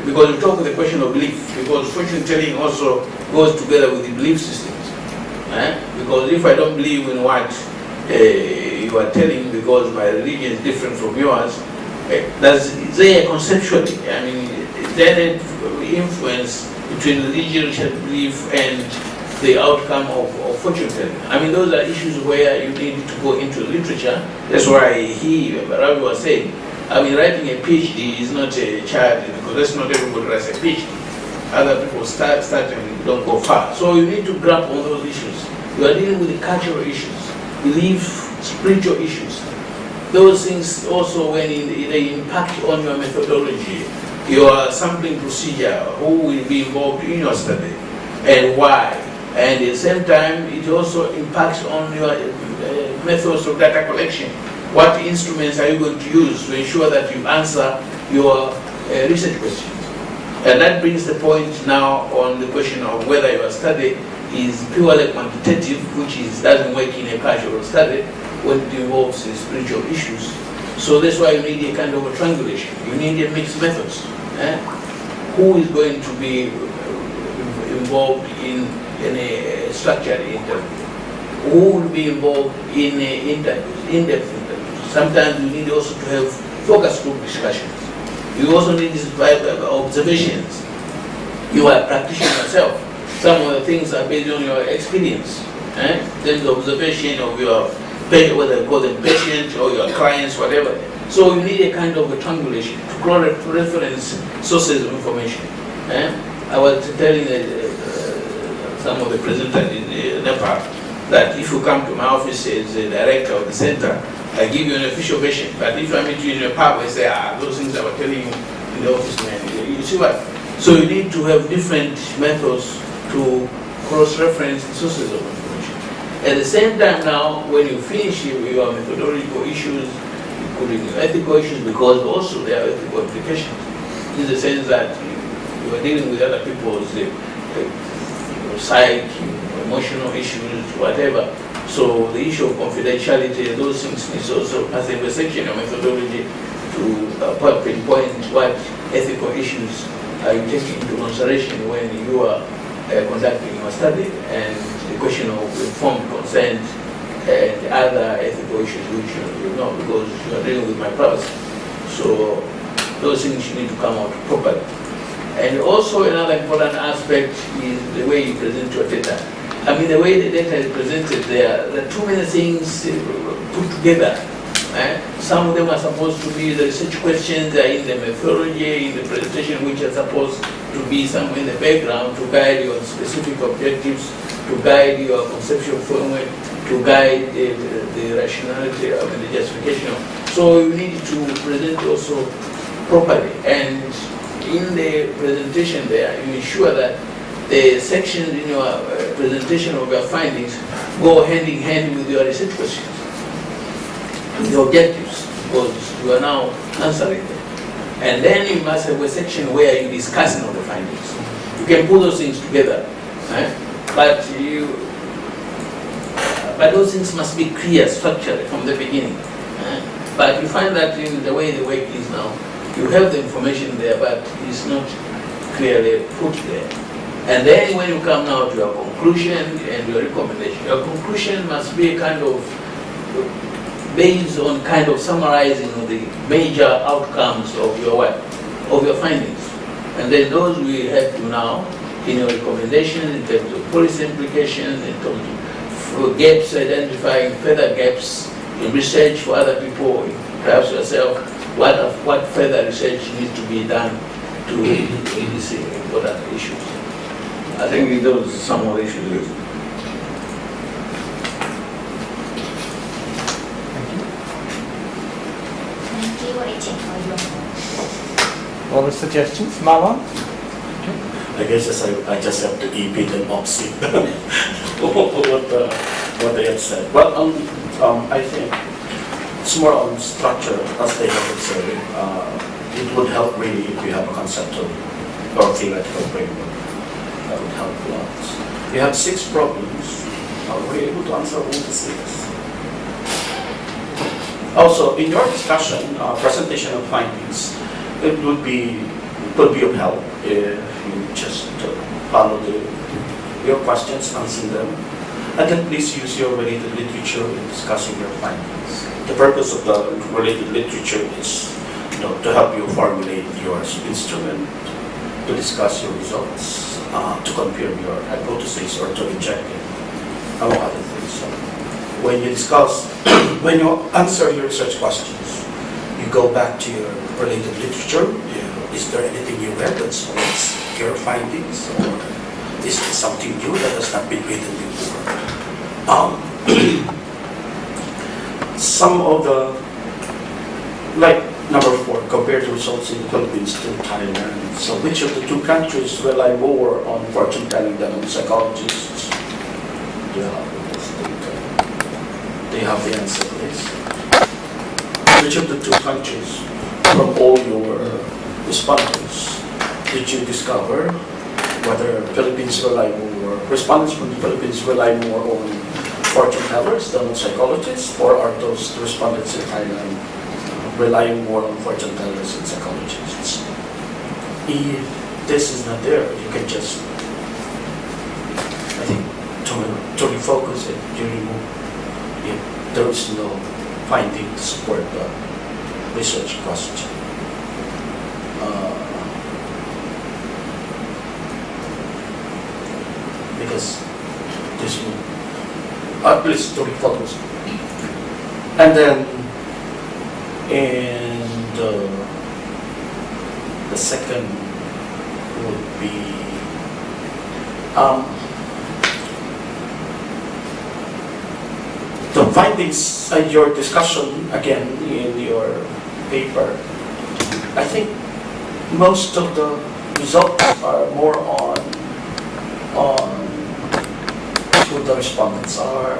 Because we talk with the question of belief, because fortune telling also goes together with the belief systems. Because if I don't believe in what you are telling, because my religion is different from yours, does there conceptually, I mean, is there an influence between religious belief and the outcome of fortune telling? I mean, those are issues where you need to go into literature. That's why Ravi was saying, I mean, writing a PhD is not a child, because that's not everybody writes a PhD. Other people start and don't go far. So you need to grapple on those issues. You are dealing with the cultural issues, belief, spiritual issues. Those things also, when they impact on your methodology, your sampling procedure, who will be involved in your study, and why. And at the same time, it also impacts on your methods of data collection. What instruments are you going to use to ensure that you answer your research questions? And that brings the point now on the question of whether your study is purely quantitative, which doesn't work in a cultural study when it involves spiritual issues. So that's why you need a kind of a triangulation. You need a mixed methods. Who is going to be involved in a structured interview? Who will be involved in interviews, in-depth interviews? Sometimes you need also to have focus group discussions. You also need observations. You are a practitioner yourself. Some of the things are based on your experience. There's the observation of your, whether you call them patients or your clients, whatever. So you need a kind of a triangulation to cross-reference sources of information. I was telling some of the presenters in Nepal that if you come to my office as a director of the center, I give you an official version. But if I meet you in a pub, I say, those things I was telling you in the office, man. You see what? So you need to have different methods to cross-reference the sources of information. At the same time now, when you finish your methodological issues, including ethical issues, because also there are ethical implications, in the sense that you are dealing with other people's psyche, emotional issues, whatever. So the issue of confidentiality, those things is also as a section of methodology to pinpoint what ethical issues are you taking into consideration when you are conducting your study, and the question of informed consent and other ethical issues which you know, because you are dealing with my privacy. So those things need to come out properly. And also another important aspect is the way you present your data. I mean, the way the data is presented, there are too many things put together. Some of them are supposed to be the research questions, are in the methodology, in the presentation, which are supposed to be somewhere in the background to guide your specific objectives, to guide your conceptual framework, to guide the rationality of the justification. So you need to present also properly. And in the presentation there, you ensure that the sections in your presentation of your findings go hand in hand with your research questions, with the objectives, because you are now answering them. And then you must have a section where you're discussing all the findings. You can put those things together, right? But those things must be clear, structured from the beginning. But you find that in the way the work is now, you have the information there, but it's not clearly put there. And then when you come now to your conclusion and your recommendation, your conclusion must be kind of based on kind of summarizing the major outcomes of your work, of your findings. And then those will help you now in your recommendations, in terms of policy implications, in terms of gaps, identifying further gaps in research for other people, perhaps yourself, what further research needs to be done to these important issues. I think those are some of the issues. Thank you, Agent, for your All the suggestions, Marlon? I guess I just have to repeat and opposite what they have said. Well, I think it's more on structure, as they have observed. It would help really if you have a conceptual or theoretical framework. That would help a lot. You have 6 problems. Are we able to answer all the 6? Also, in your discussion, presentation of findings, it would be of help if you just follow your questions, answer them, and then please use your related literature in discussing your findings. The purpose of the related literature is to help you formulate your instrument, to discuss your results, to confirm your hypothesis or to reject it, among other things. So when you discuss, when you answer your research questions, you go back to your related literature. Is there anything you read that supports your findings, or is it something new that has not been written before? Some of the, like number 4, compared to results in the Philippines to Thailand. So which of the 2 countries rely more on fortune telling than on psychologists? They have the answer to this. Which of the 2 countries from all your respondents did you discover whether Philippines rely more, respondents from the Philippines rely more on fortune tellers than on psychologists, or are those respondents in Thailand relying more on fortune tellers and psychologists? If this is not there, you can just, I think, to refocus it, you remove, if there is no finding to support the research question. Because this will, at least to refocus. And then, and the second would be, the findings and your discussion again in your paper. I think most of the results are more on who the respondents are.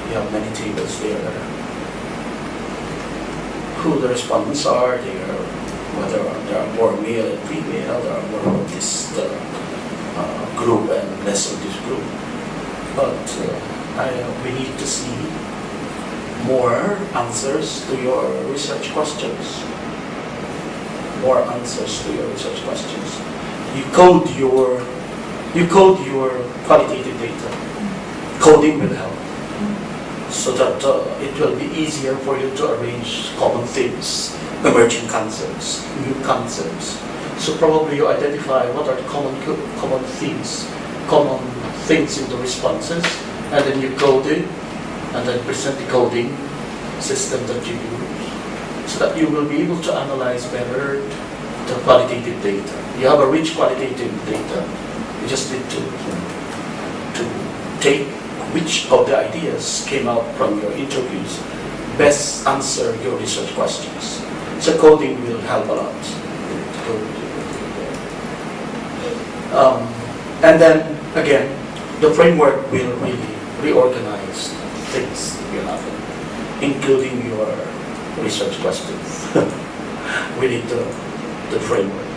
You have many tables there. Who the respondents are, whether there are more male and female, there are more of this group and less of this group. But we need to see more answers to your research questions. More answers to your research questions. You code your qualitative data. Coding will help, so that it will be easier for you to arrange common themes, emerging concepts, new concepts. So probably you identify what are the common themes, common things in the responses, and then you code it, and then present the coding system that you use, so that you will be able to analyze better the qualitative data. You have a rich qualitative data. You just need to take which of the ideas came out from your interviews best answer your research questions. So coding will help a lot. And then, again, the framework will really reorganize things will happen, including your research questions. We need the framework.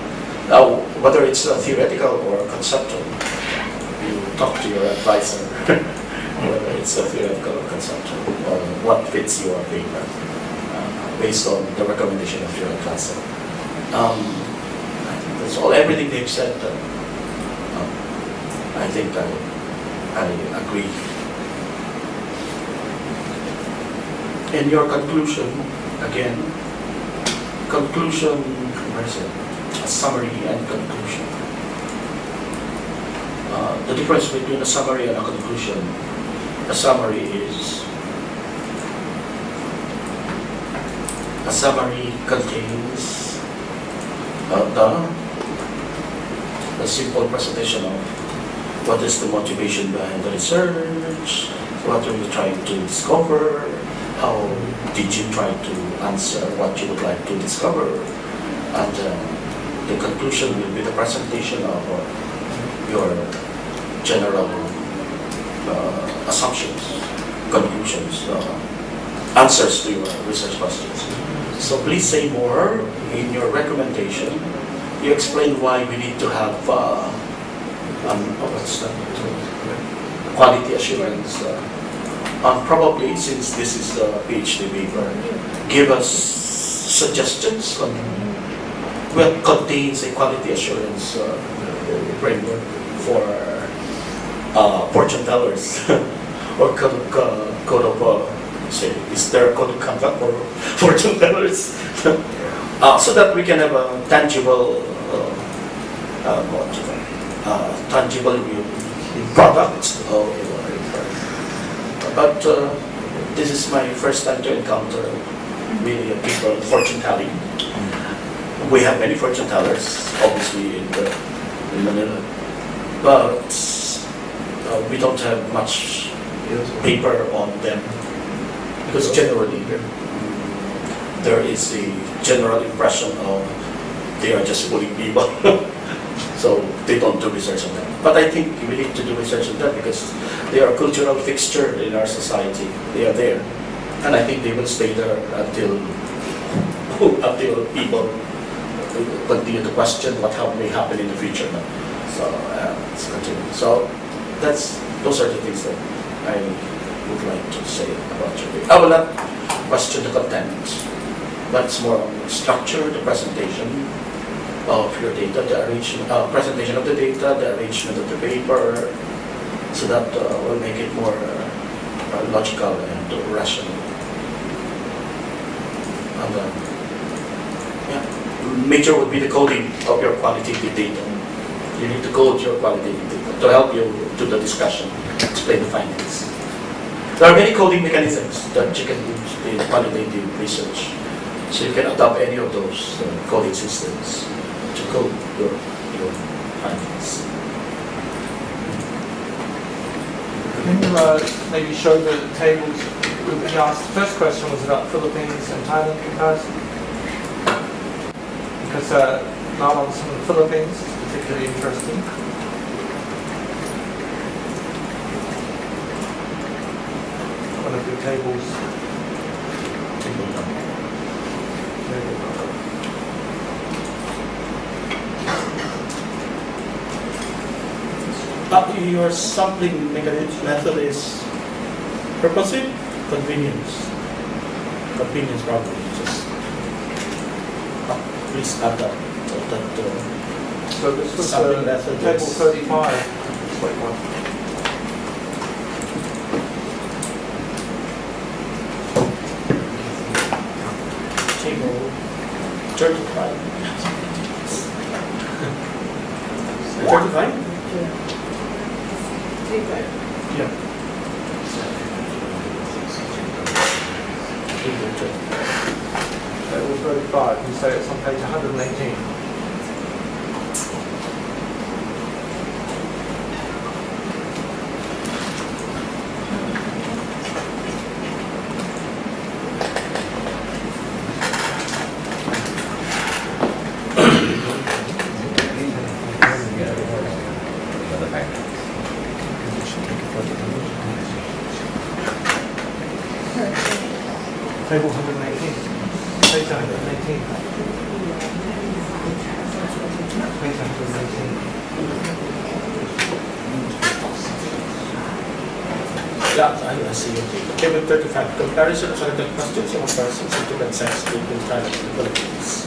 Now, whether it's theoretical or conceptual, you talk to your advisor, whether it's theoretical or conceptual, or what fits your paper, based on the recommendation of your advisor. I think that's all. Everything they've said, I think I agree. In your conclusion, again, where is it? A summary and conclusion. The difference between a summary and a conclusion, a summary contains the simple presentation of what is the motivation behind the research, what are you trying to discover, how did you try to answer what you would like to discover, and the conclusion will be the presentation of your general assumptions, conclusions, answers to your research questions. So please say more in your recommendation. You explain why we need to have quality assurance. Probably, since this is a PhD paper, give us suggestions on what contains a quality assurance framework for fortune tellers or code of say, is there a code of conduct for fortune tellers? So that we can have a tangible product. But this is my first time to encounter really people fortune telling. We have many fortune tellers, obviously, in Manila, but we don't have much paper on them, because generally there is a general impression of they are just fooling people. So they don't do research on them. But I think we need to do research on them because they are a cultural fixture in our society. They are there. And I think they will stay there until people continue to question what may happen in the future. So let's continue. So those are the things that I would like to say about your paper. I will not question the content, but it's more on structure, the presentation of your data, the presentation of the data, the arrangement of the paper, so that will make it more logical and rational. And major would be the coding of your qualitative data. You need to code your qualitative data to help you do the discussion, explain the findings. There are many coding mechanisms that you can use in qualitative research. So you can adopt any of those coding systems to code your findings. Can you maybe show the tables we've been asked? The first question was about Philippines and Thailand comparison. Because knowledge from the Philippines is particularly interesting. One of the tables. Your sampling method is purposive, convenience. Convenience probably. Just please add that. So this was sampling method table is 35. It's like one. table 35. 35? Yeah. Table 35. You say it's on page 118. Table 118. Page 118. Page 118. Yeah, I see. Table 35, comparison of selected questions and comparisons into consensus between Thailand and the Philippines.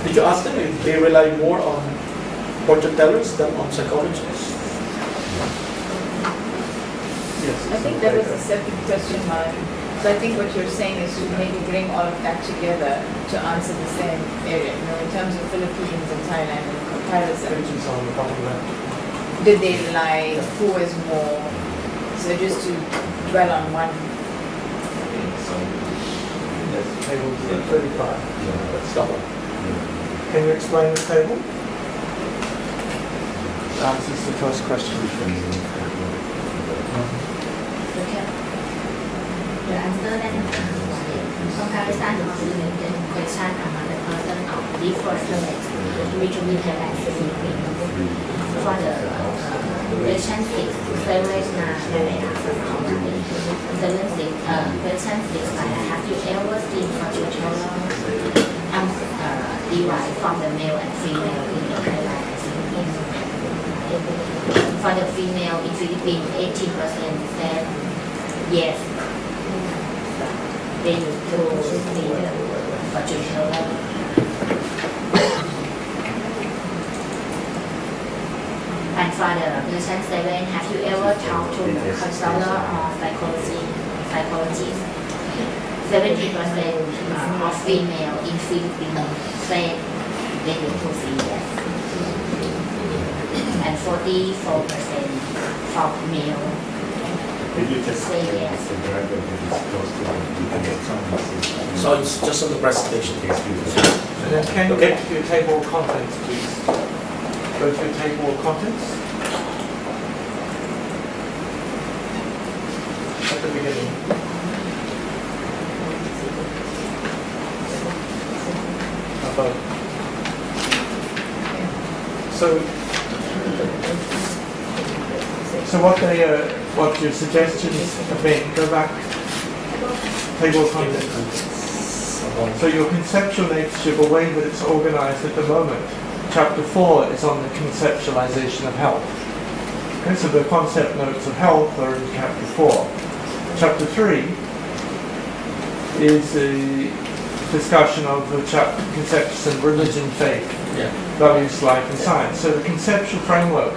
Did you ask them if they rely more on fortune tellers than on psychologists? Yes. I think that was a separate question, Mark. So I think what you're saying is to maybe bring all of that together to answer the same area. You know, in terms of Philippines and Thailand and comparison, Pages on the bottom left. did they rely, who is more? So just to dwell on one. Yes, table 35. That's that one. Can you explain the table? Answers the first question. Okay. The answer that comparison of selected question among the person of different race between Thailand and Philippines. For the question 6, 7, 9, question 6, have you ever seen fortune teller derived from the male and female in Thailand and Philippines? For the female in Philippines, 18% said yes. They used to see the fortune teller. And for the question 7, have you ever talked to a counselor or psychologist? 70% of female in Philippines said they used to see yes. And 44% for male say yes. So it's just on the presentation. And then can you Okay. go to your table of contents, please? Go to your table of contents. At the beginning. Above. So what your suggestions have been, go back, table of contents. So your conceptual nature, the way that it's organized at the moment, chapter 4 is on the conceptualization of health. Okay, so the concept notes of health are in chapter 4. Chapter 3 is a discussion of the concepts of religion, faith, Yeah. values, life and science. So the conceptual framework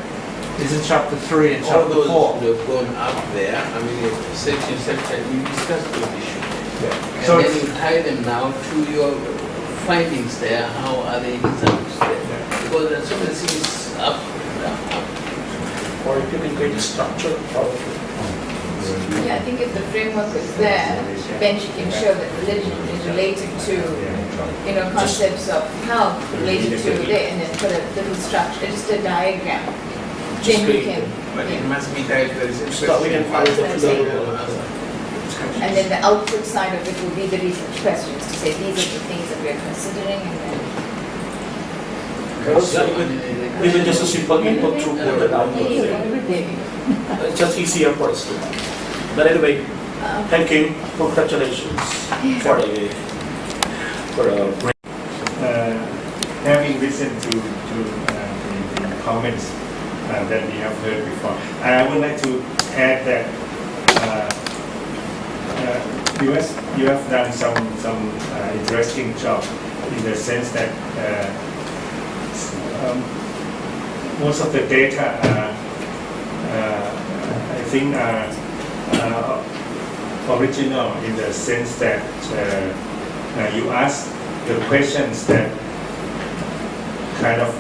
is in chapter 3 and All chapter those 4. would have gone up there. I mean, section, you discussed those issues. Yeah. And So then it's- you tie them now to your findings there. How are the results there? Because there's so many things up. Or if you can create a structure, probably. Yeah, I think if the framework is there, then you can show that religion is related to, you know, concepts of health related to it, and then put a little structure, just a diagram. Then you can, But it yeah. must be tied to the So we can follow the flow. And then the output side of it will be the research questions to say these are the things that we're considering, and then. Even just a simple input through code and output. Maybe. It's just easier for us to. But anyway, thank you, congratulations for a great. Having listened to the comments that we have heard before, I would like to add that you have done some interesting job in the sense that most of the data I think are original in the sense that you ask the questions that kind of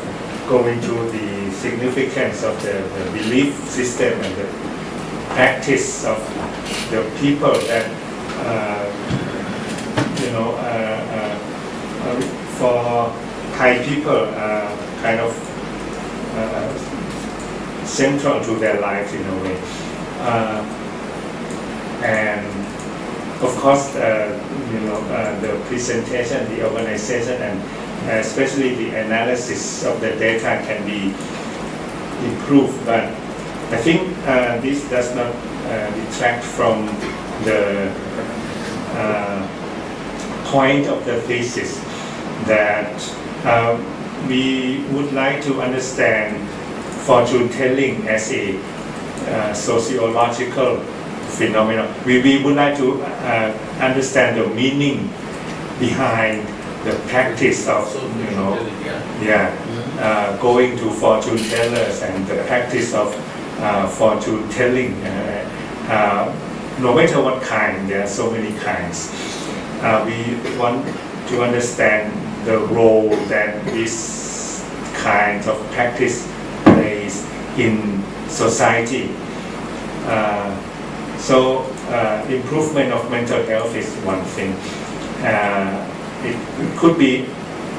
go into the significance of the belief system and the practice of the people that for Thai people kind of central to their lives in a way. And of course, the presentation, the organization, and especially the analysis of the data can be improved. But I think this does not detract from the point of the thesis that we would like to understand fortune telling as a sociological phenomenon. We would like to understand the meaning behind the practice of, going to fortune tellers and the practice of fortune telling. No matter what kind, there are so many kinds. We want to understand the role that this kind of practice plays in society. So improvement of mental health is one thing. It could be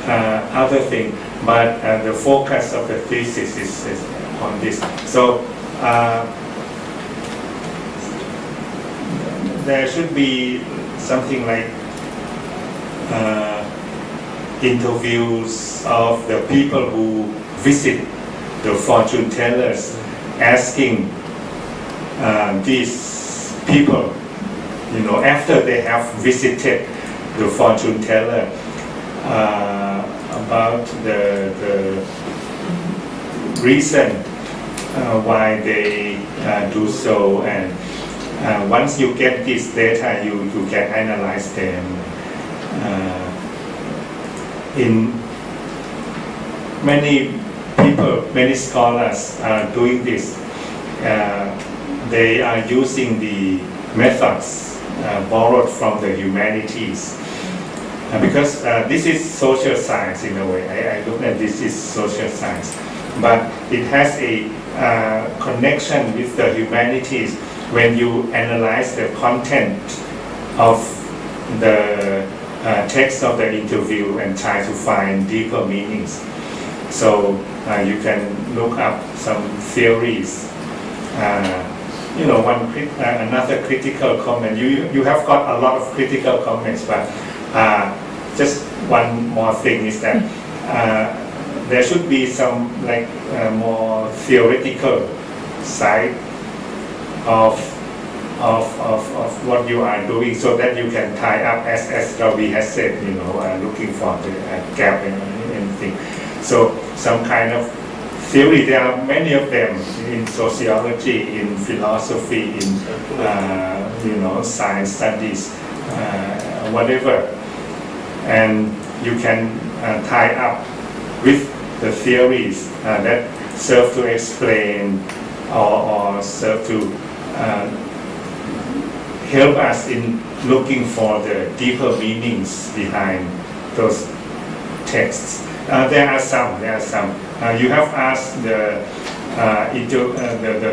other thing, but the focus of the thesis is on this. So there should be something like interviews of the people who visit the fortune tellers, asking these people, after they have visited the fortune teller, about the reason why they do so, and once you get this data, you can analyze them. In many people, many scholars are doing this. They are using the methods borrowed from the humanities. Because this is social science in a way. I look at this as social science. But it has a connection with the humanities when you analyze the content of the text of the interview and try to find deeper meanings. So you can look up some theories. Another critical comment. You have got a lot of critical comments, but just one more thing is that there should be some more theoretical side of what you are doing, so that you can tie up, as Ravi has said, looking for the gap and anything. So some kind of theory, there are many of them in sociology, in philosophy, in science studies, whatever, and you can tie up with the theories that serve to explain or serve to help us in looking for the deeper meanings behind those texts. There are some. You have asked the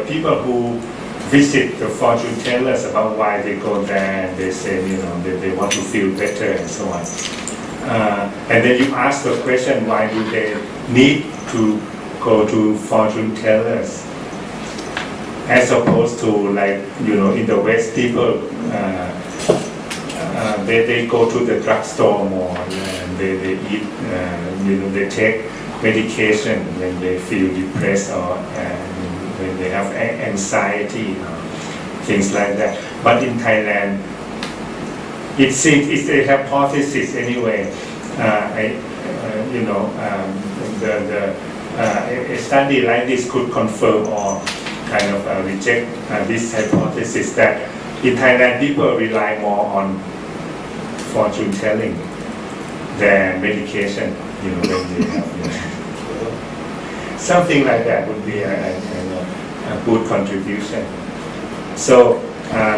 people who visit the fortune tellers about why they go there, and they say, they want to feel better and so on. And then you ask the question, why do they need to go to fortune tellers? As opposed to in the West, people they go to the drugstore more, and they eat, they take medication when they feel depressed or when they have anxiety, things like that. But in Thailand, it's a hypothesis anyway. A study like this could confirm or kind of reject this hypothesis that in Thailand people rely more on fortune telling than medication, when they have something like that would be a good contribution. So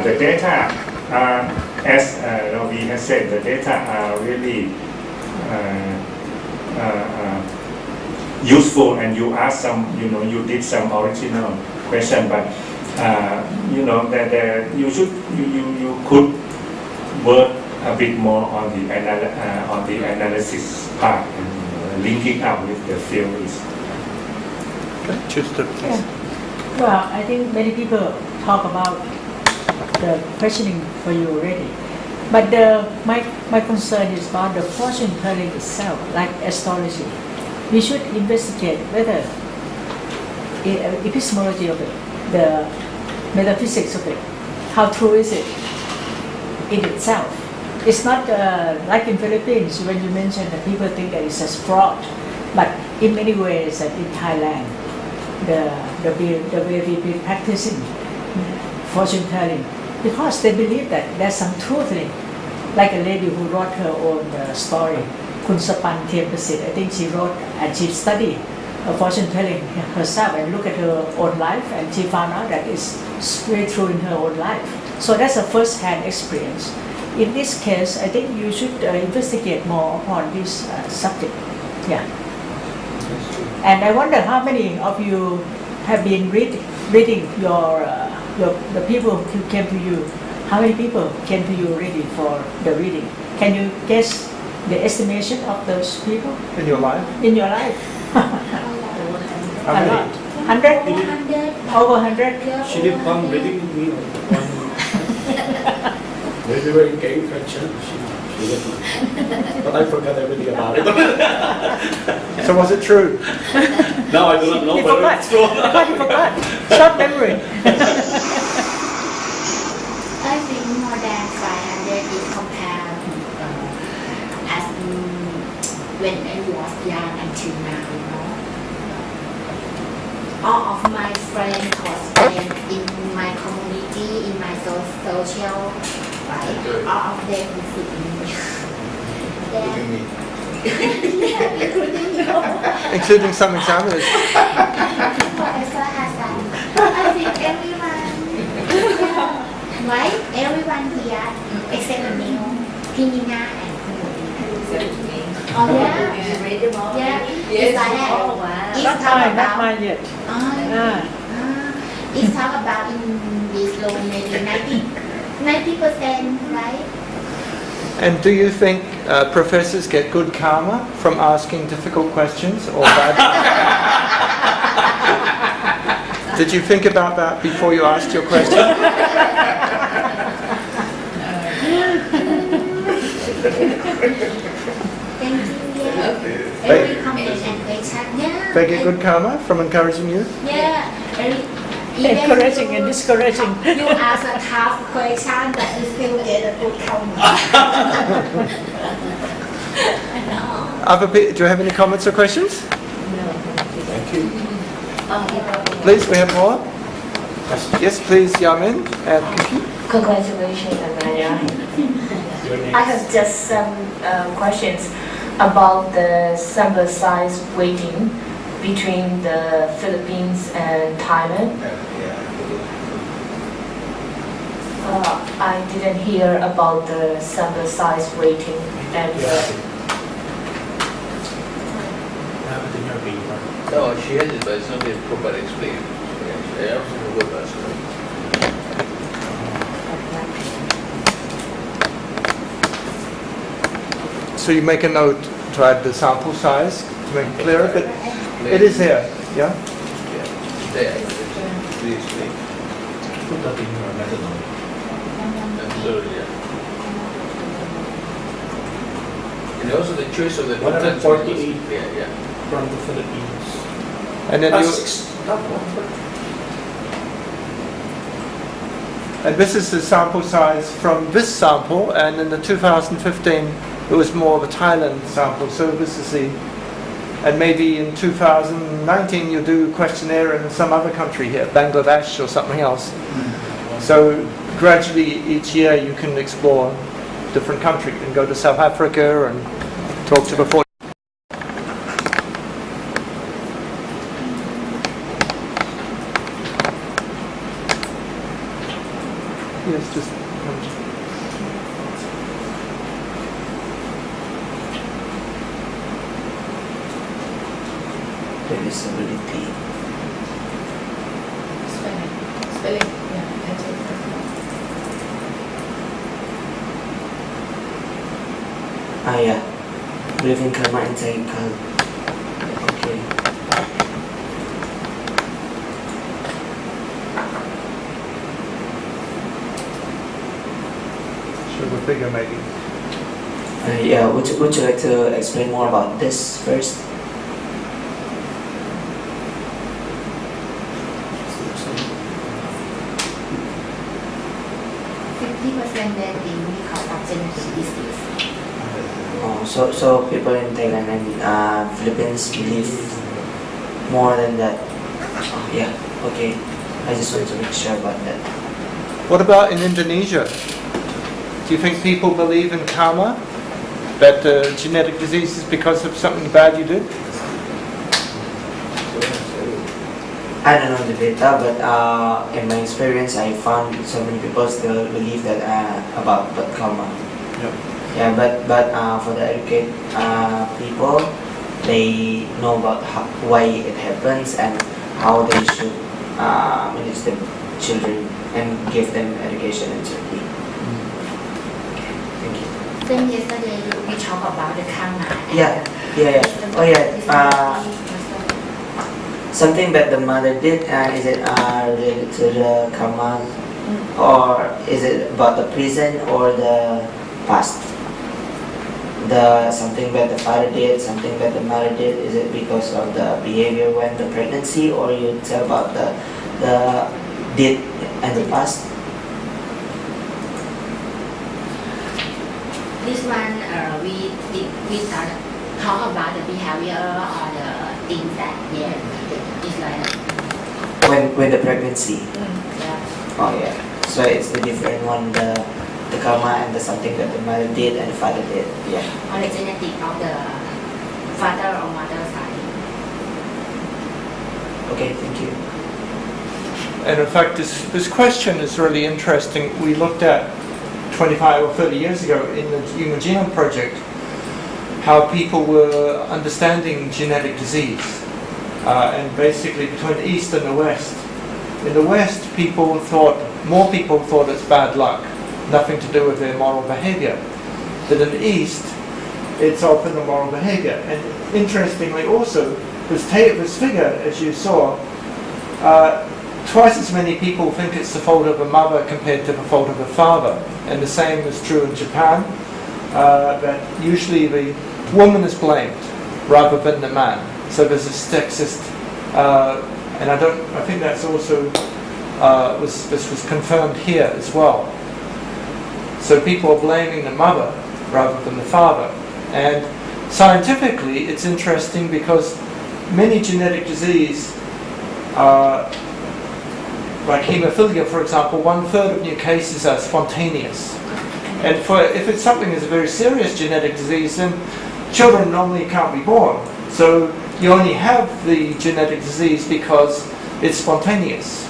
the data are, as Ravi has said, the data are really useful, and you asked some, you did some original question, but that you could work a bit more on the analysis part, and linking up with the theories. Well, I think many people talk about the questioning for you already, but my concern is about the fortune telling itself, like astrology. We should investigate whether epistemology of it, the metaphysics of it. How true is it in itself? It's not like in Philippines when you mentioned that people think that it's a fraud, but in many ways that in Thailand, the way we've been practicing fortune telling, because they believe that there's some truth in it. Like a lady who wrote her own story, Kun Sapan Thempasit, I think she wrote and she studied fortune telling herself and look at her own life, and she found out that it's very true in her own life. So that's a first-hand experience. In this case, I think you should investigate more upon this subject. Yeah. And I wonder how many of you have been reading the people who came to you. How many people came to you ready for the reading? Can you guess the estimation of those people In your life? in your life? How A many? lot. 100? 100. Over 100? Yeah, She did over one 100. reading with me one very, very gay question. She did one. But I forgot everything about it. So was it true? Now I do not know He whether forgot. it's true. He forgot. Short memory. I think more than 500 is compared as when I was young until now, you know. All of my friends was friends in my community, in my social, right? All of them visit me. Then, yeah, including you. Including some examiners. Professor Hassan. I think everyone, yeah, right? Everyone here except Neil, Pinina, and Kumudi. Oh yeah, yeah. It's like that. It's Not talk mine, not about. mine yet. Ah. It's talk about in this law maybe 90%, right? And do you think professors get good karma from asking difficult questions or bad? Did you think about that before you asked your question? Thank you. Yeah. Every comment and question. Yeah. They get good karma from encouraging you? Yeah. Encouraging and discouraging. You ask a tough question, but you still get a good karma. I know. Do you have any comments or questions? Thank you. Please, we have more. Yes, please, Yamin and Kiki. Congratulations, Ananya. Your name? I have just some questions about the sample size weighting between the Philippines and Thailand. I didn't hear about the sample size weighting and Have it in your paper. No, she has it, but it's not been properly explained. I also know what that's about. So you make a note to add the sample size to make it clearer, but it is here, yeah? There, please, please. Put that in your methodology. Absolutely, yeah. And also the choice of the 148. Yeah. From the Philippines. And then you, and this is the sample size from this sample, and in the 2015 it was more of a Thailand sample. So this is the, and maybe in 2019 you'll do a questionnaire in some other country here, Bangladesh or something else. So gradually each year you can explore different countries and go to South Africa and talk to the fortune. Yes, just Divisibility. Spelling, yeah, that's it. Yeah. Living karma and saying karma. Okay. sugar figure maybe. Yeah, would you like to explain more about this first? 50% they think because of genetic disease. Oh, so people in Thailand and Philippines believe more than that. Oh, yeah, okay. I just want to make sure about that. What about in Indonesia? Do you think people believe in karma? That genetic disease is because of something bad you did? I don't know the data, but in my experience, I found so many people still believe that about karma. Yep. Yeah, but for the educated people, they know about why it happens and how they should manage the children and give them education in Turkey. Okay, thank you. Then yesterday we talked about the karma. Yeah. Oh yeah. Something that the mother did, is it related to the karma, or is it about the present or the past? The something that the father did, something that the mother did, is it because of the behavior when the pregnancy, or you tell about the did in the past? This one we talk about the behavior or the things that it's like When the pregnancy. yeah. Oh yeah. So it's the different one, the karma and the something that the mother did and the father did. Yeah. Or the genetic of the father or mother side. Okay, thank you. And in fact, this question is really interesting. We looked at 25 or 30 years ago in the Human Genome Project how people were understanding genetic disease, and basically between the East and the West. In the West, more people thought it's bad luck, nothing to do with their moral behavior. But in the East, it's often the moral behavior. And interestingly also, this figure, as you saw, twice as many people think it's the fault of a mother compared to the fault of a father. And the same is true in Japan, that usually the woman is blamed rather than the man. So there's a sexist, and I think that's also, this was confirmed here as well. So people are blaming the mother rather than the father. And scientifically, it's interesting because many genetic disease, like hemophilia, for example, 1/3 of new cases are spontaneous. And if it's something that's a very serious genetic disease, then children normally can't be born. So you only have the genetic disease because it's spontaneous.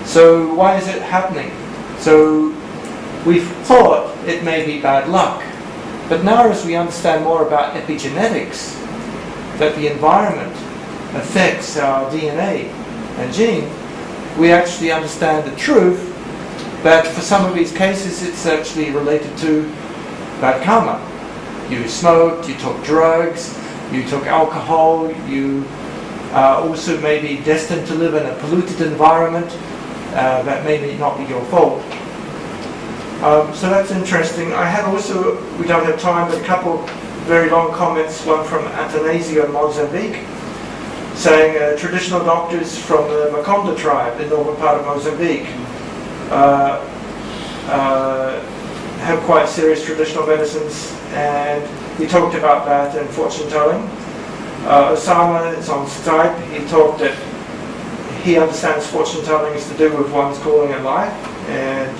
So why is it happening? So we thought it may be bad luck. But now as we understand more about epigenetics, that the environment affects our DNA and gene, we actually understand the truth that for some of these cases it's actually related to bad karma. You smoked, you took drugs, you took alcohol, you also may be destined to live in a polluted environment that may not be your fault. So that's interesting. I had also, we don't have time, but a couple very long comments, one from Ananya in Mozambique, saying traditional doctors from the Makonda tribe, the northern part of Mozambique, have quite serious traditional medicines, and he talked about that in fortune telling. Osama is on Skype. He talked that he understands fortune telling is to do with one's calling in life, and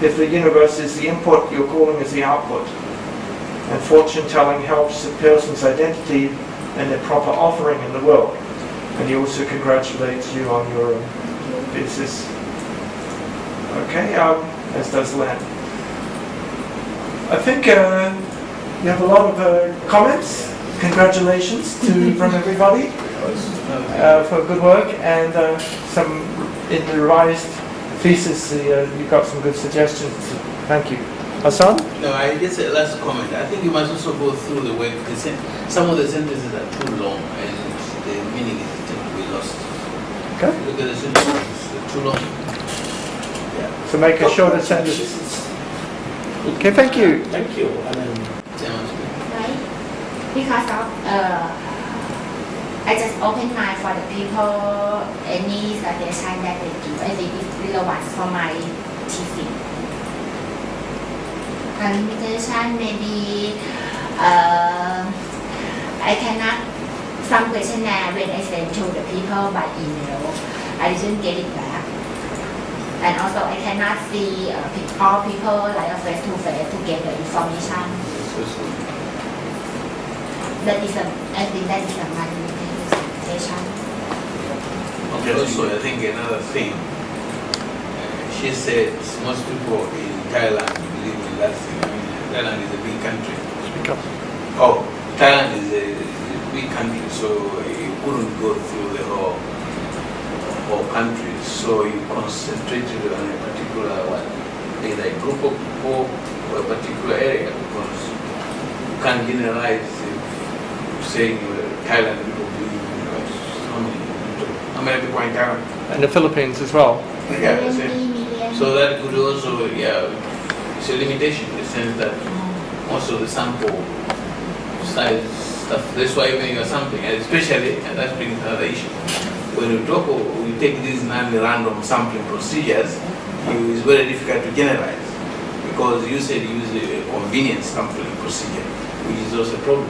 if the universe is the input, your calling is the output. And fortune telling helps a person's identity and their proper offering in the world. And he also congratulates you on your business. Okay, as does Len. I think you have a lot of comments. Congratulations from everybody for good work, and some in the revised thesis. You got some good suggestions. Thank you. Hassan? No, I just a last comment. I think you must also go through the work. Some of the sentences are too long, and the meaning is to be lost. Okay. Look at the sentences; they're too long. Yeah. So make a shorter sentence. Okay, thank you. Thank you. Right? Because of I just open mind for the people, any suggestion that they give. I think it's relevant for my teaching. limitation, maybe I cannot, some questionnaire when I send to the people by email, I didn't get it back. And also I cannot see all people like face to face to get the information. That is I think that is my limitation. Also, I think another thing, she said most people in Thailand believe in that thing. I mean, Thailand is a big country. Oh, Thailand is a big country, so you couldn't go through the whole country. So you concentrated on a particular one, either a group of people or a particular area, because you can't generalize saying Thailand people believe in how many people in Thailand? And the Philippines as well. Yeah, the same. So that could also, it's a limitation in the sense that most of the sample size stuff, that's why even you're sampling, and especially, and that brings another issue. When you talk, we take these non-random sampling procedures, it's very difficult to generalize because you said you use a convenience sampling procedure, which is also a problem.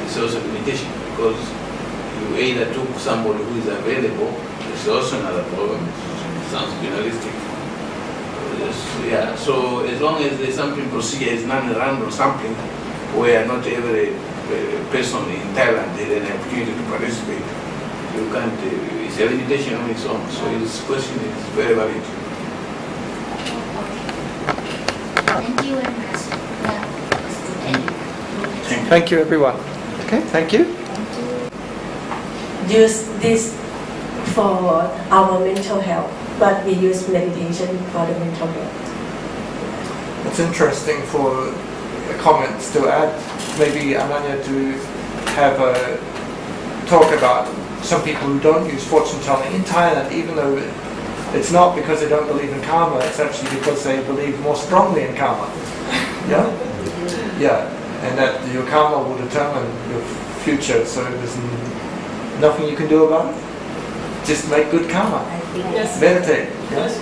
It's also a limitation because you either took somebody who is available, it's also another problem. It sounds penalistic. So as long as the sampling procedure is non-random sampling, where not every person in Thailand had an opportunity to participate, you can't, it's a limitation on its own. So this question is very valid. Thank you very much. Thank you, everyone. Okay, thank you. Use this for our mental health, but we use meditation for the mental health. It's interesting for comments to add, maybe Ananya, to have a talk about some people who don't use fortune telling in Thailand, even though it's not because they don't believe in karma, it's actually because they believe more strongly in karma. Yeah? Yeah, and that your karma will determine your future, so there's nothing you can do about it. Just make good karma. Yes. Meditate. Yes.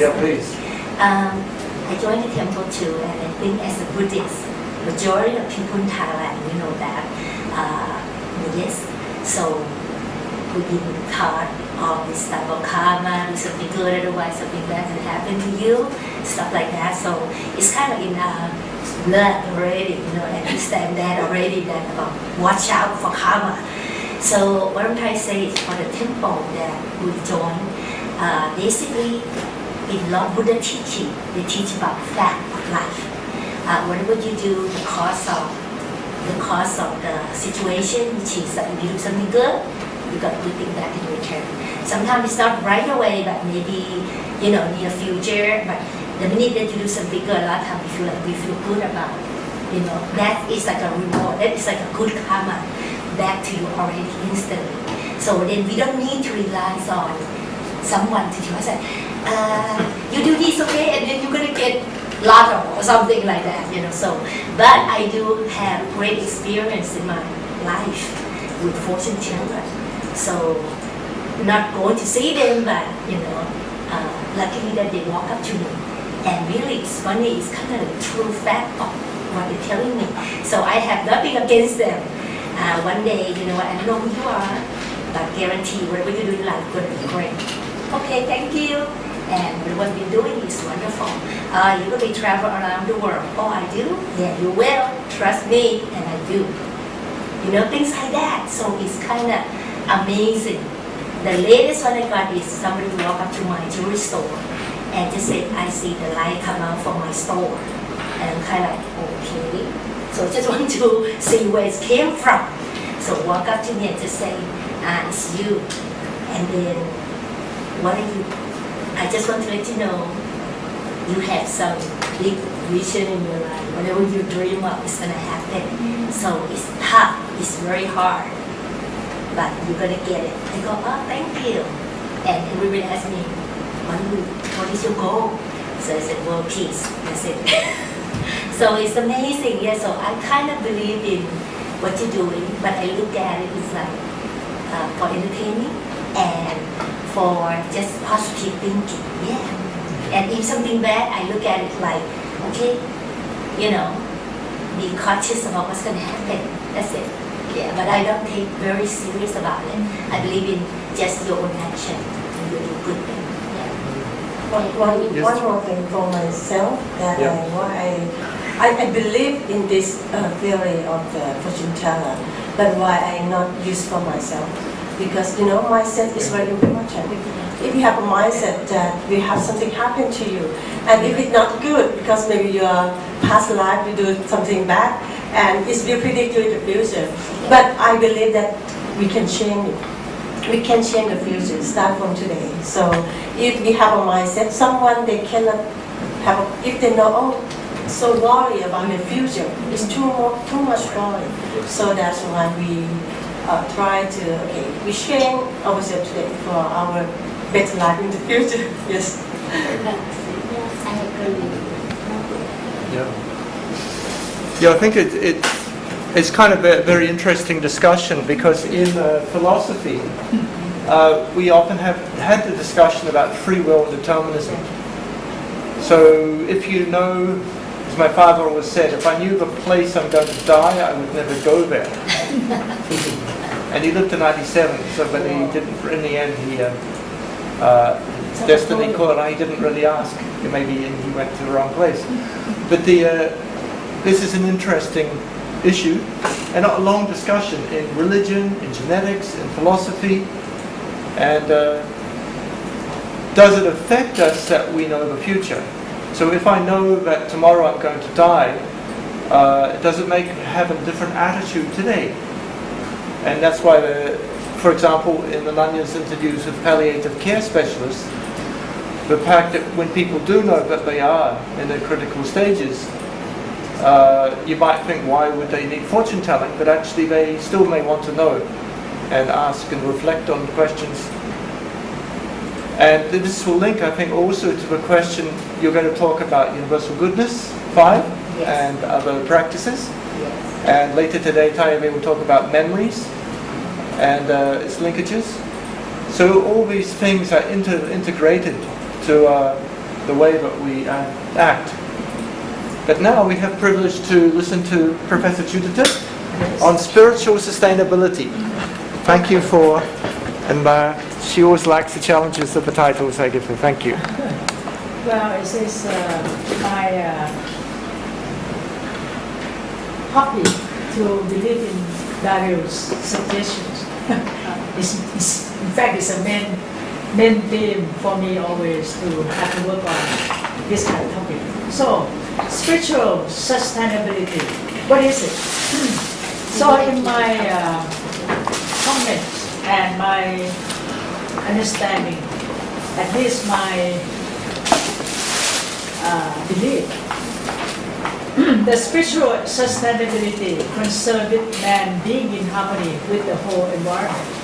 Yeah, please. I joined the temple too, and I think as a Buddhist, majority of people in Thailand, we know that Buddhist. So we've been taught all this stuff of karma, do something good, otherwise something bad can happen to you, stuff like that. So it's kind of in our blood already, understand that already, that watch out for karma. So what I'm trying to say is for the temple that we join, basically in Lord Buddha teaching, they teach about fact of life. Whatever you do, the cause of the situation, which is that if you do something good, you got good thing back in return. Sometimes it's not right away, but maybe near future. But the minute that you do something good, a lot of times we feel good about it. That is like a reward. That is like a good karma back to you already instantly. So then we don't need to rely on someone to tell us that you do this, okay, and then you're gonna get lotto or something like that, So, but I do have great experience in my life with fortune teller. So, not going to see them, but luckily that they walk up to me, and really it's funny. It's kind of a true fact of what they're telling me. So I have nothing against them. One day, I don't know who you are, but guarantee whatever you do in life going to be great. Okay, thank you. And what we're doing is wonderful. You're going to travel around the world. Oh, I do? Yeah, you will. Trust me, and I do. Things like that. So it's kind of amazing. The latest one I got is somebody walk up to my jewelry store and just said, I see the light come out from my store. And I'm kind of like, okay. So I just want to see where it came from. So walk up to me and just say, it's you. And then, what are you? I just want to let you know, you have some big vision in your life. Whatever you dream of is going to happen. So it's tough. It's very hard. But you're going to get it. I go, oh, thank you. And everybody asks me, what is your goal? So I said, world peace. That's it. So it's amazing. Yeah, so I kind of believe in what you're doing, but I look at it as like for entertaining and for just positive thinking. Yeah. And if something bad, I look at it like, okay, be cautious about what's going to happen. That's it. Yeah, but I don't take very serious about it. I believe in just your own action and you do good thing. One more thing for myself that I believe in this theory of the fortune teller, but why I not use for myself? Because mindset is very important. If you have a mindset that will have something happen to you, and if it's not good, because maybe your past life you do something bad, and it's will predict you in the future. But I believe that we can change it. We can change the future, start from today. So if we have a mindset, someone they cannot have, if they know, so worry about the future, it's too much worry. So that's why we try to, we change ourselves today for our better life in the future. Yes. Yes, I agree. Yeah, I think it's kind of a very interesting discussion because in philosophy, we often have had the discussion about free will and determinism. So if you know, as my father always said, if I knew the place I'm going to die, I would never go there. And he lived to 97, so but he didn't. In the end, he destiny called, and he didn't really ask. Maybe he went to the wrong place. But this is an interesting issue, and a long discussion in religion, in genetics, in philosophy, and does it affect us that we know the future? So if I know that tomorrow I'm going to die, does it have a different attitude today? And that's why, for example, in Ananya's interviews with palliative care specialists, the fact that when people do know that they are in their critical stages, you might think, why would they need fortune telling? But actually they still may want to know and ask and reflect on questions. And this will link, I think, also to the question you're going to talk about universal goodness, 5, and other practices. And later today, Tayabe will talk about memories and its linkages. So all these things are integrated to the way that we act. But now we have privilege to listen to Professor Tritipthum on spiritual sustainability. Thank you for, and she always likes the challenges of the titles I give her. Thank you. Well, it is my hobby to believe in various suggestions. In fact, it's a main theme for me always to have to work on this kind of topic. So, spiritual sustainability, what is it? So in my comments and my understanding, at least my belief, the spiritual sustainability concerns with man being in harmony with the whole environment.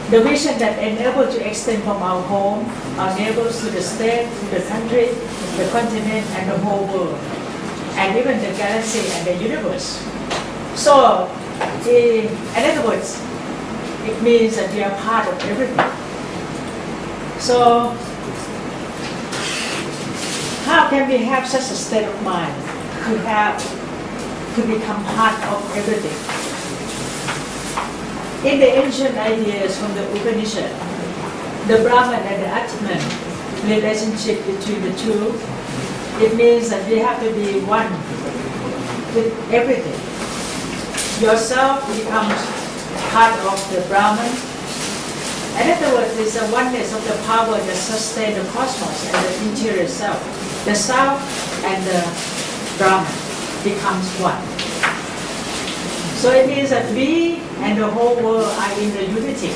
The vision that enables to extend from our home, our neighbors, to the state, to the country, the continent, and the whole world, and even the galaxy and the universe. So, in other words, it means that we are part of everything. So, how can we have such a state of mind to become part of everything? In the ancient ideas from the Upanishad, the Brahman and the Atman relationship between the two, it means that we have to be one with everything. Yourself becomes part of the Brahman. In other words, it's a oneness of the power that sustains the cosmos and the interior self. The self and the Brahman becomes one. So it means that we and the whole world are in the unity.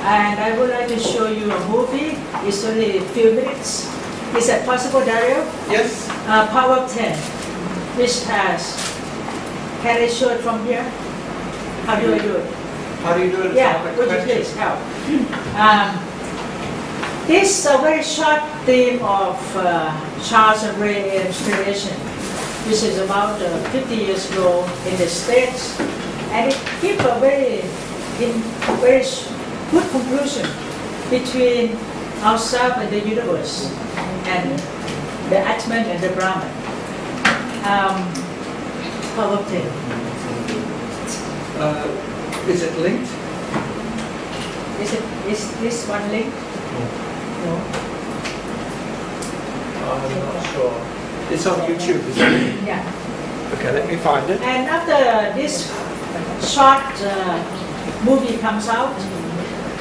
And I would like to show you a movie. It's only a few minutes. Is that possible, Dario? Yes. Power of 10, which has, can I show it from here? How do I do it? How do you do it? Yeah, would you please help? This is a very short theme of Charles and Ray Ames' creation, which is about 50 years ago in the States, and it gives a very good conclusion between ourselves and the universe, and the Atman and the Brahman. PowerPoint. Is it linked? Is this one linked? No. I'm not sure. It's on YouTube, isn't it? Yeah. Okay, let me find it. And after this short movie comes out,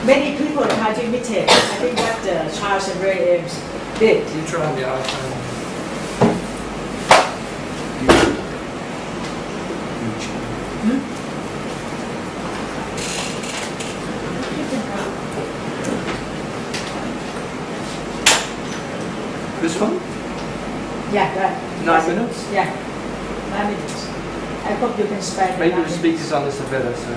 many people try to imitate. I think what Charles and Ray Ames did. You try on the iPhone. This one? Yeah, right. 9 minutes? Yeah, 9 minutes. I hope you can spare Maybe 9 the minutes. speakers on this are better, so.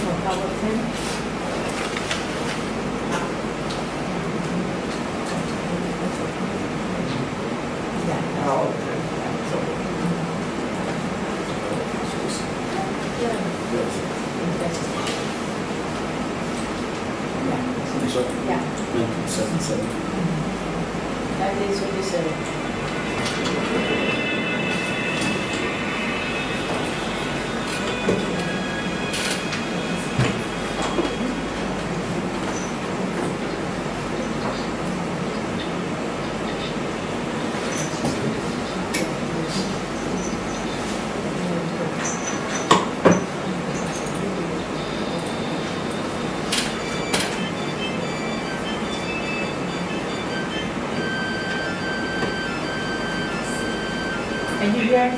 No, PowerPoint. Yeah. Oh, okay. Yeah. 1977. 1927. Can you hear?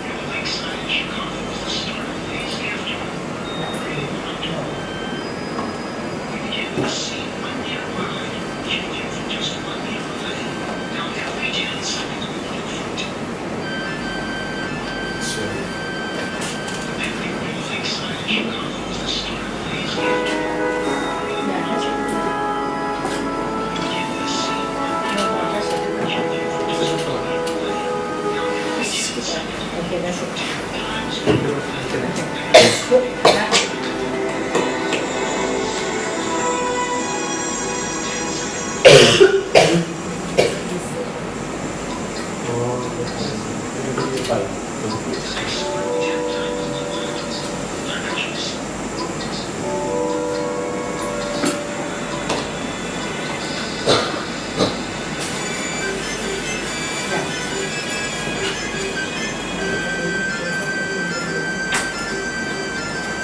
Okay, that's it. Good.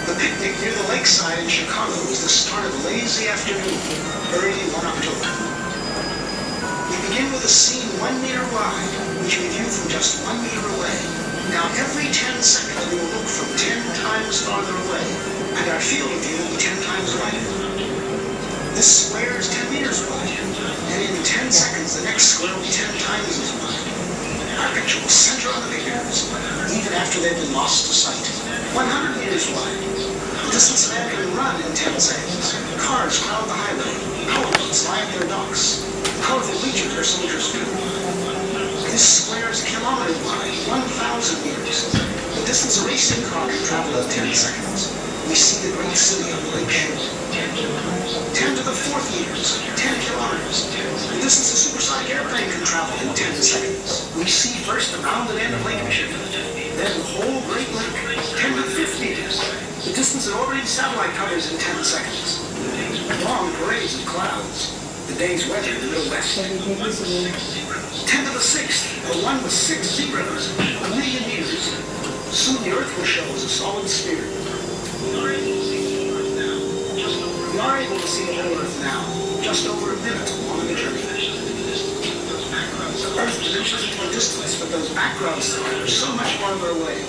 The picnic near the lakeside in Chicago was the start of a lazy afternoon, early one October. We begin with a scene 1 meter wide, which we view from just 1 meter away. Now every 10 seconds we will look from 10 times farther away, and our field of view will be 10 times wider. This square is 10 meters wide, and in 10 seconds the next square will be 10 times as wide. Our picture will center on the figures, even after they've been lost to sight. 100 meters wide. The distance a man can run in 10 seconds. Cars crowd the highway. Powerboats lie at their docks. Colorful bleachers are soldiers' field. This square is a kilometer wide, 1,000 meters. The distance a racing car can travel in 10 seconds. We see the great city on the lake shore. 10 to the 4th meters, 10 kilometers. The distance a supersonic airplane can travel in 10 seconds. We see first the rounded end of Lake Michigan, then the whole Great Lake, 10 to the 5th meters. The distance an orbiting satellite covers in 10 seconds. Long parades of clouds. The day's weather in the Middle West. 10 to the 6th, the one with 6 zeros, 1 million meters. Soon the Earth will show as a solid sphere. We are able to see the whole Earth now, just over a minute along the journey. The Earth diminishes into a distance, but those background stars are so much farther away.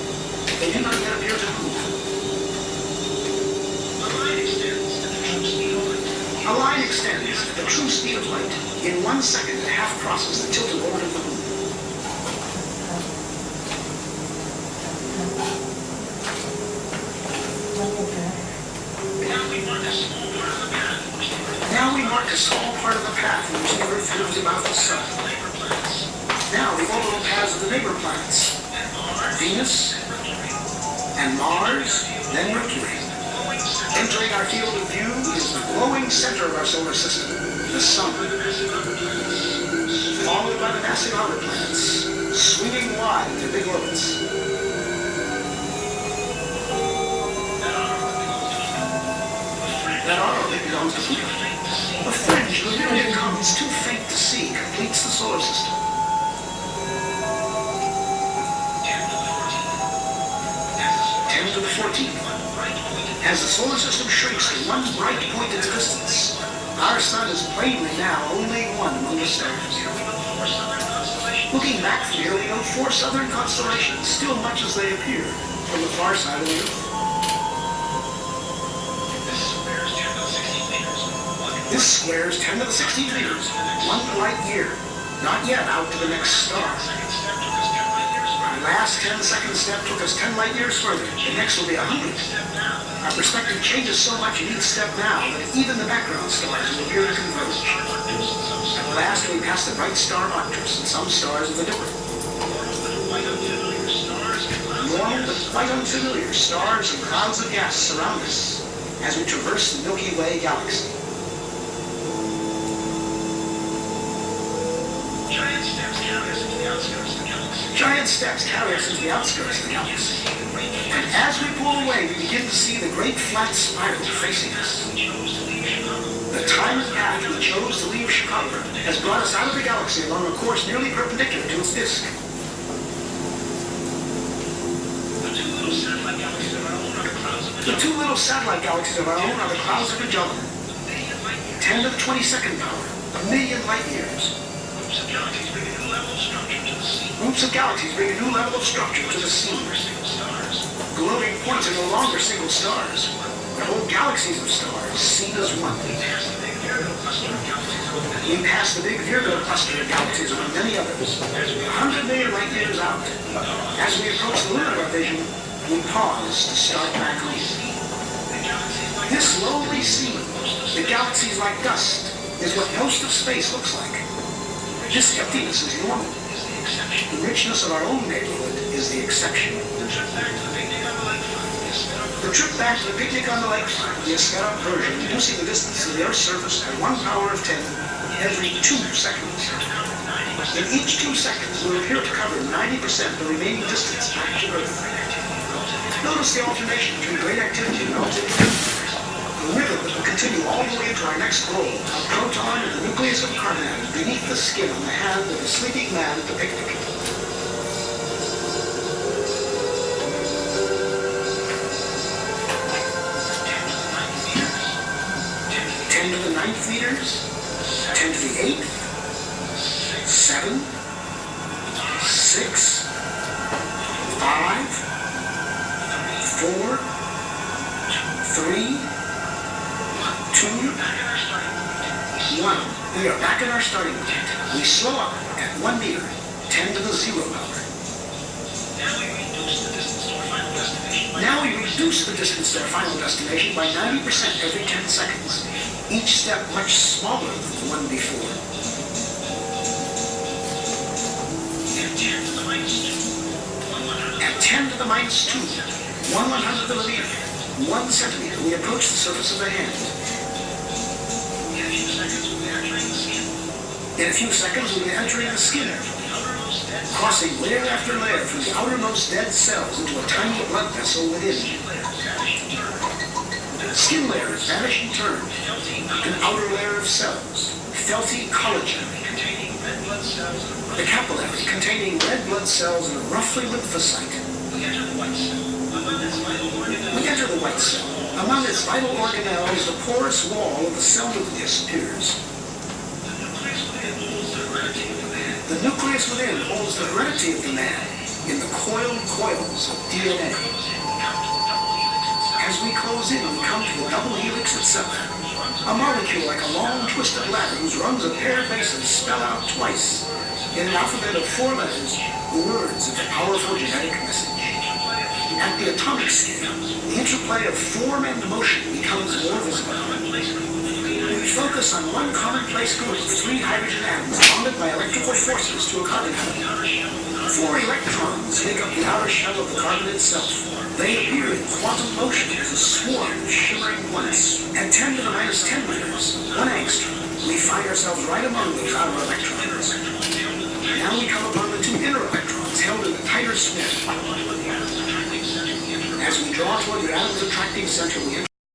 They do not yet appear to move. A line extends at the true speed of light. In 1 second, it half crosses the tilted orbit of the moon. Now we mark a small part of the path in which the Earth moves about the Sun. Now the orbital paths of the neighbor planets. Venus, and Mars, then Mercury. Entering our field of view is the glowing center of our solar system, the sun. Followed by the massive outer planets, swinging wide in their big orbits. That orbit belongs to Pluto. A fringe of a myriad comets too faint to see completes the solar system. 10 to the 14th. As the solar system shrinks to one bright point in distance, our sun is plainly now only one among the stars. Looking back from here, we note 4 southern constellations, still much as they appear from the far side of the Earth. This square is 10 to the 16th meters, 1 light year, not yet out to the next star. Our last 10-second step took us 10 light years further. The next will be 100. Our perspective changes so much in each step now that even the background stars will appear to converge. At last we pass the bright star Arcturus and some stars of the Dipper. Normal but quite unfamiliar stars and clouds of gas surround us as we traverse the Milky Way galaxy. Giant steps carry us into the outskirts of the galaxy. Giant steps carry us into the outskirts of the galaxy. And as we pull away, we begin to see the great flat spiral facing us. The time path we chose to leave Chicago has brought us out of the galaxy along a course nearly perpendicular to its disk. The two little satellite galaxies of our own are the clouds of Magellan. 10 to the 22nd power, 1 million light years. Groups of galaxies bring a new level of structure to the scene. Gloating points are no longer single stars. The whole galaxies of stars seen as one. We pass the big Virgo cluster of galaxies among many others. 100 million light years out. As we approach the limit of our vision, we pause to start back home. This lowly scene, the galaxies like dust, is what most of space looks like. This emptiness is normal. The richness of our own neighborhood is the exception. The trip back to the picnic on the lakefront will be a sped up version, reducing the distance to the Earth's surface by 1 power of 10 every 2 seconds. In each 2 seconds, we'll appear to cover 90% of the remaining distance back to Earth. Notice the alternation between great activity and relativity. A rhythm that will continue all the way to our next goal, a proton in the nucleus of carbon atoms beneath the skin on the hand of a sleeping man at the picnic. To the 9th meters, 10 to the 8th, 7, 6, 5, 4, 3, 2, 1. We are back in our starting point. We slow up at 1 meter, 10 to the 0 power. Now we reduce the distance to our final destination by 90% every 10 seconds. Each step much smaller than the one before. At 10 to the minus 2, 1/100th of a meter, 1 centimeter, we approach the surface of the hand. In a few seconds, we'll be entering the skin, crossing layer after layer from the outermost dead cells into a tiny blood vessel within. Skin layers vanish and turn. An outer layer of cells, felty collagen. The capillary containing red blood cells and a roughly lymphocyte. We enter the white cell. Among its vital organelles, the porous wall of the cell nucleus appears. The nucleus within holds the heredity of the man in the coiled coils of DNA. As we close in, we come to the double helix itself, a molecule like a long twisted ladder whose rungs of paired bases spell out twice, in an alphabet of 4 letters, the words of the powerful genetic message. At the atomic scale, the interplay of form and motion becomes more visible. We focus on one commonplace group of 3 hydrogen atoms bonded by electrical forces to a carbon atom. 4 electrons make up the outer shell of the carbon itself. They appear in quantum motion as a swarm of shimmering points. At 10 to the minus 10 meters, 1 angstrom, we find ourselves right among those outer electrons. Now we come upon the 2 inner electrons held in a tighter snare. As we draw toward the atom's attracting center, we